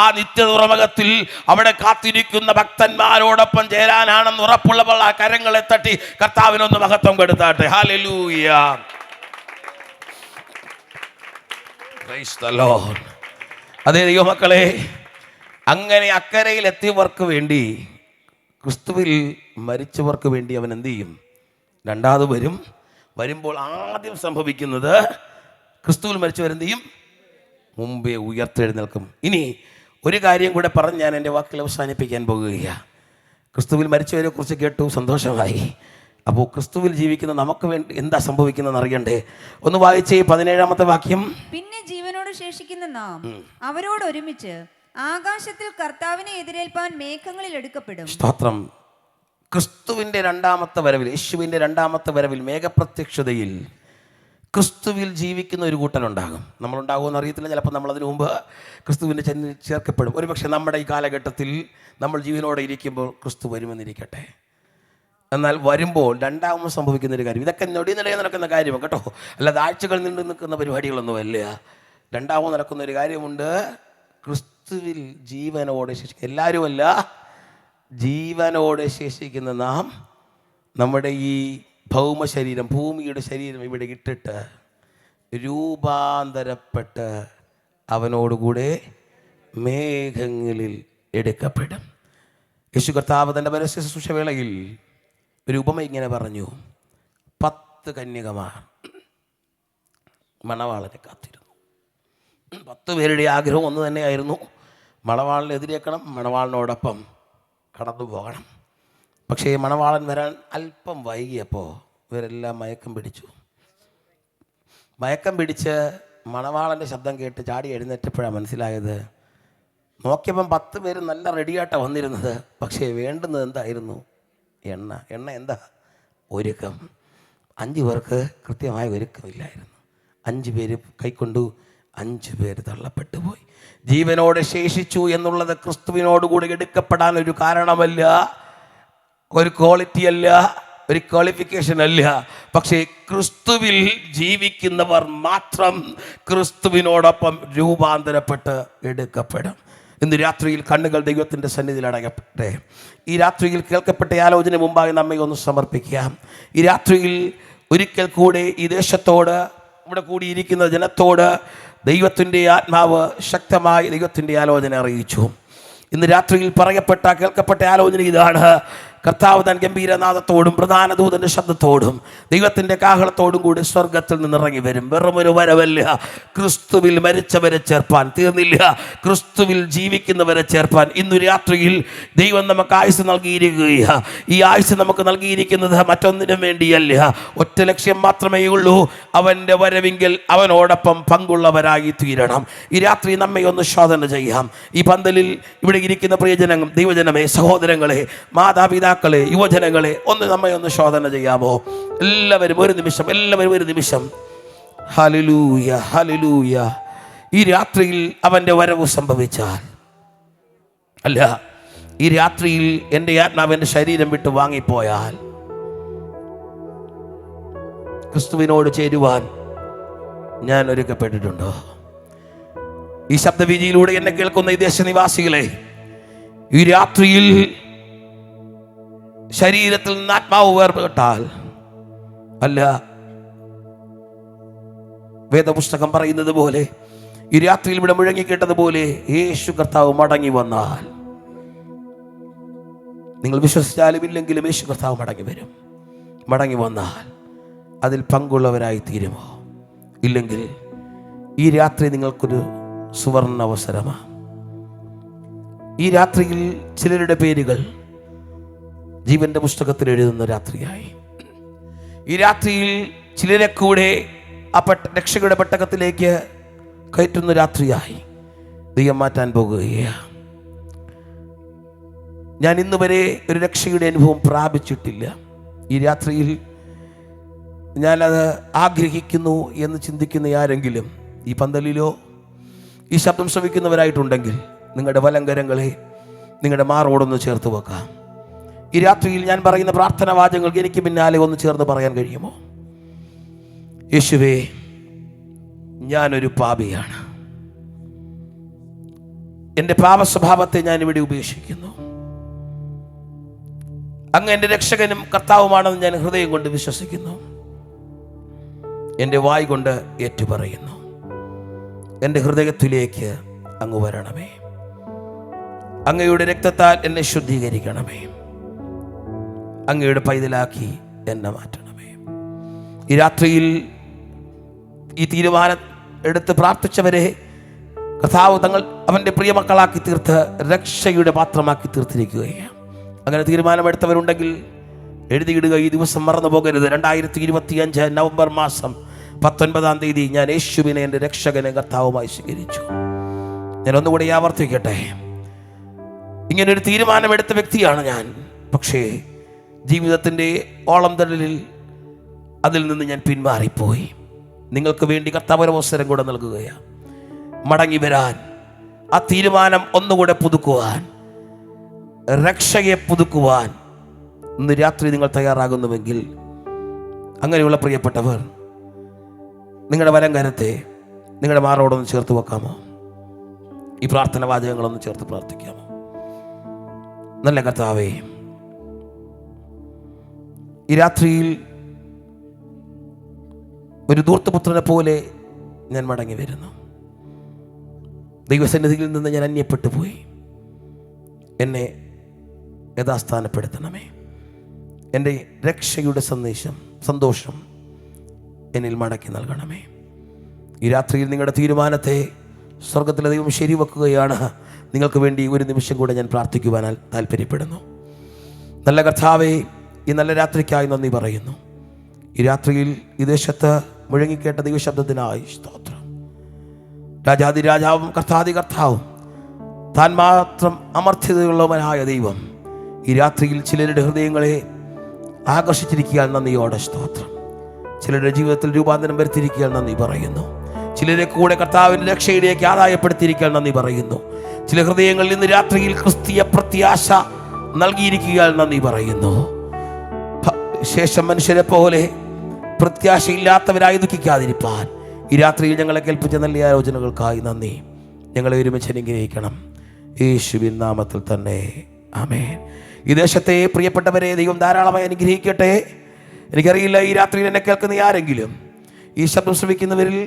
ആ നിത്യതുറമുഖത്തിൽ അവിടെ കാത്തിരിക്കുന്ന ഭക്തന്മാരോടൊപ്പം ചേരാനാണെന്ന് ഉറപ്പുള്ളപ്പോൾ ആ കരങ്ങളെ തട്ടി കർത്താവിനൊന്ന് മഹത്വം കൊടുത്താട്ടെ. ഹല്ലേലൂയ. Praise the Lord. അതേ ദൈവമക്കളെ, അങ്ങനെ അക്കരയിൽ എത്തിയവർക്ക് വേണ്ടി, ക്രിസ്തുവിൽ മരിച്ചവർക്ക് വേണ്ടി അവൻ എന്ത് ചെയ്യും? രണ്ടാമത് വരും. വരുമ്പോൾ ആദ്യം സംഭവിക്കുന്നത്, ക്രിസ്തുവിൽ മരിച്ചവരെന്ത് ചെയ്യും? മുമ്പേ ഉയർത്തെഴുന്നേൽക്കും. ഇനി ഒരു കാര്യം കൂടെ പറഞ്ഞ് ഞാൻ എൻ്റെ വാക്കുകൾ അവസാനിപ്പിക്കാൻ പോകുകയാണ്. ക്രിസ്തുവിൽ മരിച്ചവരെ കുറിച്ച് കേട്ടു, സന്തോഷമായി. അപ്പോൾ ക്രിസ്തുവിൽ ജീവിക്കുന്ന നമുക്ക് വേണ്ടി എന്താ സംഭവിക്കുന്നതെന്ന് അറിയണ്ടേ? ഒന്ന് വായിച്ചേ 17-ാമത്തെ വാക്യം. പിന്നെ ജീവനോട് ശേഷിക്കുന്ന നാം അവരോട് ഒരുമിച്ച് ആകാശത്തിൽ കർത്താവിനെ എതിരേൽപ്പാൻ മേഘങ്ങളിൽ എടുക്കപ്പെടും. സ്തോത്രം. ക്രിസ്തുവിൻ്റെ രണ്ടാമത്തെ വരവിൽ, യേശുവിൻ്റെ രണ്ടാമത്തെ വരവിൽ, മേഘപ്രത്യക്ഷതയിൽ ക്രിസ്തുവിൽ ജീവിക്കുന്ന ഒരു കൂട്ടനുണ്ടാകും. നമ്മളുണ്ടാകുമെന്ന് അറിയത്തില്ല. ചിലപ്പോൾ നമ്മളതിനു മുമ്പ് ക്രിസ്തുവിൻ്റെ ചെന്നിൽ ചേർക്കപ്പെടും. ഒരുപക്ഷെ നമ്മുടെ ഈ കാലഘട്ടത്തിൽ നമ്മൾ ജീവനോടെ ഇരിക്കുമ്പോൾ ക്രിസ്തു വരുമെന്നിരിക്കട്ടെ. എന്നാൽ വരുമ്പോൾ രണ്ടാമത് സംഭവിക്കുന്നൊരു കാര്യം, ഇതൊക്കെ നൊടിനിടയിൽ നടക്കുന്ന കാര്യമാണ് കേട്ടോ, അല്ലാതെ ആഴ്ചകൾ നീണ്ടു നിൽക്കുന്ന പരിപാടികളൊന്നുമല്ല. രണ്ടാമത് നടക്കുന്നൊരു കാര്യമുണ്ട്. ക്രിസ്തുവിൽ ജീവനോടെ ശേഷിക്കുന്ന, എല്ലാവരുമല്ല, ജീവനോടെ ശേഷിക്കുന്ന നാം നമ്മുടെ ഈ ഭൗമ ശരീരം, ഭൂമിയുടെ ശരീരം ഇവിടെ ഇട്ടിട്ട് രൂപാന്തരപ്പെട്ട് അവനോടുകൂടെ മേഘങ്ങളിൽ എടുക്കപ്പെടും. യേശു കർത്താവ് തൻ്റെ പരസ്യ ശുശ്രൂഷവേളയിൽ ഒരു ഉപമ ഇങ്ങനെ പറഞ്ഞു. 10 കന്യകമാർ മണവാളനെ കാത്തിരുന്നു. 10 പേരുടെ ആഗ്രഹം ഒന്ന് തന്നെയായിരുന്നു: മണവാളനെ എതിരേക്കണം, മണവാളനോടൊപ്പം കടന്നു പോകണം. പക്ഷേ മണവാളൻ വരാൻ അല്പം വൈകിയപ്പോൾ ഇവരെല്ലാം മയക്കം പിടിച്ചു. മയക്കം പിടിച്ച് മണവാളൻ്റെ ശബ്ദം കേട്ട് ചാടി എഴുന്നേറ്റപ്പോഴാണ് മനസ്സിലായത്, നോക്കിയപ്പം 10 പേര് നല്ല റെഡിയായിട്ടാണ് വന്നിരുന്നത്. പക്ഷേ വേണ്ടുന്നത് എന്തായിരുന്നു? എണ്ണ എന്താ? ഒരുക്കം. 5 പേർക്ക് കൃത്യമായ ഒരുക്കമില്ലായിരുന്നു. 5 പേര് കൈക്കൊണ്ടു, 5 പേര് തള്ളപ്പെട്ടു പോയി. ജീവനോടെ ശേഷിച്ചു എന്നുള്ളത് ക്രിസ്തുവിനോടുകൂടി എടുക്കപ്പെടാൻ ഒരു കാരണമല്ല, ഒരു ക്വാളിറ്റി അല്ല, ഒരു ക്വാളിഫിക്കേഷൻ അല്ല. പക്ഷേ ക്രിസ്തുവിൽ ജീവിക്കുന്നവർ മാത്രം ക്രിസ്തുവിനോടൊപ്പം രൂപാന്തരപ്പെട്ട് എടുക്കപ്പെടും. ഇന്ന് രാത്രിയിൽ കണ്ണുകൾ ദൈവത്തിൻ്റെ സന്നിധിയിൽ അടയപ്പെട്ടെ. ഈ രാത്രിയിൽ കേൾക്കപ്പെട്ട ആലോചന മുമ്പായി നമ്മെ ഒന്ന് സമർപ്പിക്കാം. ഈ രാത്രിയിൽ ഒരിക്കൽ കൂടെ ഈ ദേശത്തോട്, ഇവിടെ കൂടിയിരിക്കുന്ന ജനത്തോട് ദൈവത്തിൻ്റെ ആത്മാവ് ശക്തമായി ദൈവത്തിൻ്റെ ആലോചന അറിയിച്ചു. ഇന്ന് രാത്രിയിൽ പറയപ്പെട്ട, കേൾക്കപ്പെട്ട ആലോചന ഇതാണ്: കർത്താവ് താൻ ഗംഭീരനാദത്തോടും പ്രധാന ദൂതൻ്റെ ശബ്ദത്തോടും ദൈവത്തിൻ്റെ കാഹളത്തോടും കൂടി സ്വർഗത്തിൽ നിന്ന് ഇറങ്ങി വരും. വെറുമൊരു വരവല്ല, ക്രിസ്തുവിൽ മരിച്ചവരെ ചേർപ്പാൻ. തീർന്നില്ല, ക്രിസ്തുവിൽ ജീവിക്കുന്നവരെ ചേർപ്പാൻ. ഇന്നു രാത്രിയിൽ ദൈവം നമുക്ക് ആയുസ് നൽകിയിരിക്കുകയാണ്. ഈ ആയുസ് നമുക്ക് നൽകിയിരിക്കുന്നത് മറ്റൊന്നിനും വേണ്ടിയല്ല, ഒറ്റ ലക്ഷ്യം മാത്രമേ ഉള്ളൂ: അവൻ്റെ വരവിങ്കിൽ അവനോടൊപ്പം പങ്കുള്ളവരായി തീരണം. ഈ രാത്രി നമ്മെ ഒന്ന് ശോധന ചെയ്യാം. ഈ പന്തലിൽ ഇവിടെ ഇരിക്കുന്ന പ്രിയജനം, ദൈവജനമേ, സഹോദരങ്ങളെ, മാതാപിതാക്കളെ, യുവജനങ്ങളെ, ഒന്ന് നമ്മെ ഒന്ന് ശോധന ചെയ്യാമോ? എല്ലാവരും ഒരു നിമിഷം. Hallelujah, hallelujah. ഈ രാത്രിയിൽ അവൻ്റെ വരവ് സംഭവിച്ചാൽ, അല്ല, ഈ രാത്രിയിൽ എൻ്റെ ആത്മാവ് എൻ്റെ ശരീരം വിട്ട് വാങ്ങിപ്പോയാൽ, ക്രിസ്തുവിനോട് ചേരുവാൻ ഞാൻ ഒരുക്കപ്പെട്ടിട്ടുണ്ടോ? ഈ ശബ്ദവീതിയിലൂടെ എന്നെ കേൾക്കുന്ന ഈ ദേശനിവാസികളെ, ഈ രാത്രിയിൽ ശരീരത്തിൽ നിന്ന് ആത്മാവ് വേർപെട്ടാൽ, അല്ല, വേദപുസ്തകം പറയുന്നത് പോലെ, ഈ രാത്രിയിൽ ഇവിടെ മുഴങ്ങിക്കേട്ടതുപോലെ യേശു കർത്താവ് മടങ്ങി വന്നാൽ, നിങ്ങൾ വിശ്വസിച്ചാലും ഇല്ലെങ്കിലും യേശു കർത്താവ് മടങ്ങി വരും. മടങ്ങി വന്നാൽ അതിൽ പങ്കുള്ളവരായി തീരുമോ? ഇല്ലെങ്കിൽ ഈ രാത്രി നിങ്ങൾക്കൊരു സുവർണ അവസരമാണ്. ഈ രാത്രിയിൽ ചിലരുടെ പേരുകൾ ജീവന്റെ പുസ്തകത്തിൽ എഴുതുന്ന രാത്രിയായി. ഈ രാത്രിയിൽ ചിലരെ കൂടെ ആ രക്ഷയുടെ പെട്ടകത്തിലേക്ക് കയറ്റുന്ന രാത്രിയായി ദൈവം മാറ്റാൻ പോകുകയാണ്. ഞാൻ ഇന്ന് വരെ ഒരു രക്ഷയുടെ അനുഭവം പ്രാപിച്ചിട്ടില്ല. ഈ രാത്രിയിൽ ഞാനത് ആഗ്രഹിക്കുന്നു എന്ന് ചിന്തിക്കുന്ന ആരെങ്കിലും ഈ പന്തലിലോ ഈ ശബ്ദം ശ്രവിക്കുന്നവരായിട്ടുണ്ടെങ്കിൽ നിങ്ങളുടെ വലങ്കരങ്ങളെ നിങ്ങളുടെ മാറോടൊന്ന് ചേർത്ത് വെക്കാം. ഈ രാത്രിയിൽ ഞാൻ പറയുന്ന പ്രാർത്ഥനാ വാചകങ്ങൾക്ക് എനിക്ക് പിന്നാലെ ഒന്ന് ചേർന്ന് പറയാൻ കഴിയുമോ? യേശുവേ, ഞാനൊരു പാപിയാണ്. എൻ്റെ പാപസ്വഭാവത്തെ ഞാൻ ഇവിടെ ഉപേക്ഷിക്കുന്നു. അങ്ങ് എൻ്റെ രക്ഷകനും കർത്താവുമാണെന്ന് ഞാൻ ഹൃദയം കൊണ്ട് വിശ്വസിക്കുന്നു. എൻ്റെ വായ് കൊണ്ട് ഏറ്റുപറയുന്നു. എൻ്റെ ഹൃദയത്തിലേക്ക് അങ്ങ് വരണമേ. അങ്ങയുടെ രക്തത്താൽ എന്നെ ശുദ്ധീകരിക്കണമേ. അങ്ങയുടെ പൈതലാക്കി എന്നെ മാറ്റണമേ. ഈ രാത്രിയിൽ ഈ തീരുമാനം എടുത്ത് പ്രാർത്ഥിച്ചവരെ കർത്താവ് അവൻ്റെ പ്രിയമക്കളാക്കി തീർത്ത് രക്ഷയുടെ പാത്രമാക്കി തീർത്തിരിക്കുകയാണ്. അങ്ങനെ തീരുമാനമെടുത്തവരുണ്ടെങ്കിൽ എഴുതിയിടുക. ഈ ദിവസം മറന്നു പോകരുത്. 2025 നവംബർ മാസം 19-ാം തീയതി ഞാൻ യേശുവിനെ എൻ്റെ രക്ഷകനെ കർത്താവുമായി സ്വീകരിച്ചു. ഞാൻ ഒന്നുകൂടി ആവർത്തിക്കട്ടെ, ഇങ്ങനൊരു തീരുമാനമെടുത്ത വ്യക്തിയാണ് ഞാൻ. പക്ഷേ ജീവിതത്തിൻ്റെ ഓളം തടലിൽ അതിൽ നിന്ന് ഞാൻ പിന്മാറിപ്പോയി. നിങ്ങൾക്ക് വേണ്ടി കർത്താവ് ഒരു അവസരം കൂടെ നൽകുകയാണ്. മടങ്ങി വരാൻ, ആ തീരുമാനം ഒന്നുകൂടെ പുതുക്കുവാൻ, രക്ഷയെ പുതുക്കുവാൻ ഇന്ന് രാത്രി നിങ്ങൾ തയ്യാറാകുന്നുവെങ്കിൽ അങ്ങനെയുള്ള പ്രിയപ്പെട്ടവർ നിങ്ങളുടെ വലങ്കരത്തെ നിങ്ങളുടെ മാറോടൊന്ന് ചേർത്ത് വെക്കാമോ? ഈ പ്രാർത്ഥന വാചകങ്ങളൊന്ന് ചേർത്ത് പ്രാർത്ഥിക്കാമോ? നല്ല കർത്താവേ, ഈ രാത്രിയിൽ ഒരു ധൂർത്തപുത്രനെ പോലെ ഞാൻ മടങ്ങി വരുന്നു. ദൈവസന്നിധിയിൽ നിന്ന് ഞാൻ അന്യപ്പെട്ടു പോയി. എന്നെ യഥാസ്ഥാനപ്പെടുത്തണമേ. എൻ്റെ രക്ഷയുടെ സന്തോഷം എന്നിൽ മടക്കി നൽകണമേ. ഈ രാത്രിയിൽ നിങ്ങളുടെ തീരുമാനത്തെ സ്വർഗത്തിലെ ദൈവം ശരിവെക്കുകയാണ്. നിങ്ങൾക്ക് വേണ്ടി ഒരു നിമിഷം കൂടെ ഞാൻ പ്രാർത്ഥിക്കുവാൻ താല്പര്യപ്പെടുന്നു. നല്ല കർത്താവേ, ഈ നല്ല രാത്രിക്കായി നന്ദി പറയുന്നു. ഈ രാത്രിയിൽ ഈ ദേശത്ത് മുഴങ്ങിക്കേട്ട ദൈവശബ്ദത്തിനായി സ്തോത്രം. രാജാതിരാജാവും കർത്താവും താൻ മാത്രം അമർത്യതയുള്ളവനായ ദൈവം ഈ രാത്രിയിൽ ചിലരുടെ ഹൃദയങ്ങളെ ആകർഷിച്ചിരിക്കാൻ നന്ദിയോടെ സ്തോത്രം. ചിലരുടെ ജീവിതത്തിൽ രൂപാന്തരം വരുത്തിയിരിക്കാൻ നന്ദി പറയുന്നു. ചിലരെ കൂടെ കർത്താവിൻ്റെ രക്ഷയിലേക്ക് ആദായപ്പെടുത്തിയിരിക്കാൻ നന്ദി പറയുന്നു. ചില ഹൃദയങ്ങളിൽ ഇന്ന് രാത്രിയിൽ ക്രിസ്തീയ പ്രത്യാശ നൽകിയിരിക്കാൻ നന്ദി പറയുന്നു. ശേഷം മനുഷ്യരെ പോലെ പ്രത്യാശയില്ലാത്തവരായി ദുഃഖിക്കാതിരിപ്പാൻ ഈ രാത്രിയിൽ ഞങ്ങളെ കേൾപ്പിച്ച നല്ല ആലോചനകൾക്കായി നന്ദി. ഞങ്ങളെ ഒരുമിച്ച് അനുഗ്രഹിക്കണം. യേശുവിൻ നാമത്തിൽ തന്നെ ആമേൻ. ഈ ദേശത്തെ പ്രിയപ്പെട്ടവരെ ദൈവം ധാരാളമായി അനുഗ്രഹിക്കട്ടെ. എനിക്കറിയില്ല, ഈ രാത്രിയിൽ എന്നെ കേൾക്കുന്ന ആരെങ്കിലും ഈ ശബ്ദം ശ്രമിക്കുന്നവരിൽ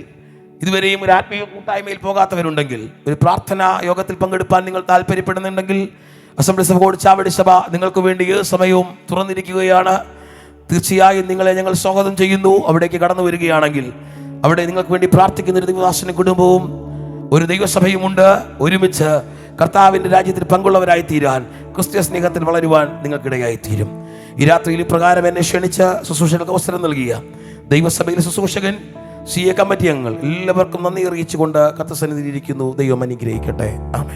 ഇതുവരെയും ഒരു ആത്മീയ കൂട്ടായ്മയിൽ പോകാത്തവരുണ്ടെങ്കിൽ, ഒരു പ്രാർത്ഥനാ യോഗത്തിൽ പങ്കെടുപ്പാൻ നിങ്ങൾ താല്പര്യപ്പെടുന്നുണ്ടെങ്കിൽ, അസംബ്ലി സഭ ചാവടി സഭ നിങ്ങൾക്ക് വേണ്ടി ഏത് സമയവും തുറന്നിരിക്കുകയാണ്. തീർച്ചയായും നിങ്ങളെ ഞങ്ങൾ സ്വാഗതം ചെയ്യുന്നു. അവിടേക്ക് കടന്നു വരികയാണെങ്കിൽ അവിടെ നിങ്ങൾക്ക് വേണ്ടി പ്രാർത്ഥിക്കുന്ന ഒരു ദൈവദാസനും കുടുംബവും ഒരു ദൈവസഭയുമുണ്ട്. ഒരുമിച്ച് കർത്താവിൻ്റെ രാജ്യത്തിൽ പങ്കുള്ളവരായി തീരാൻ, ക്രിസ്ത്യ സ്നേഹത്തിൽ വളരുവാൻ നിങ്ങൾക്കിടയായി തീരും. ഈ രാത്രിയിൽ പ്രകാരം എന്നെ ക്ഷണിച്ച് ശുശ്രൂഷകൾക്ക് അവസരം നൽകിയ ദൈവസഭയിലെ ശുശ്രൂഷകൻ, CA കമ്മിറ്റി അംഗങ്ങൾ എല്ലാവർക്കും നന്ദി അറിയിച്ചുകൊണ്ട് കർത്തൃസന്നിധിയിൽ ഇരിക്കുന്നു. ദൈവം അനുഗ്രഹിക്കട്ടെ. ആമേൻ.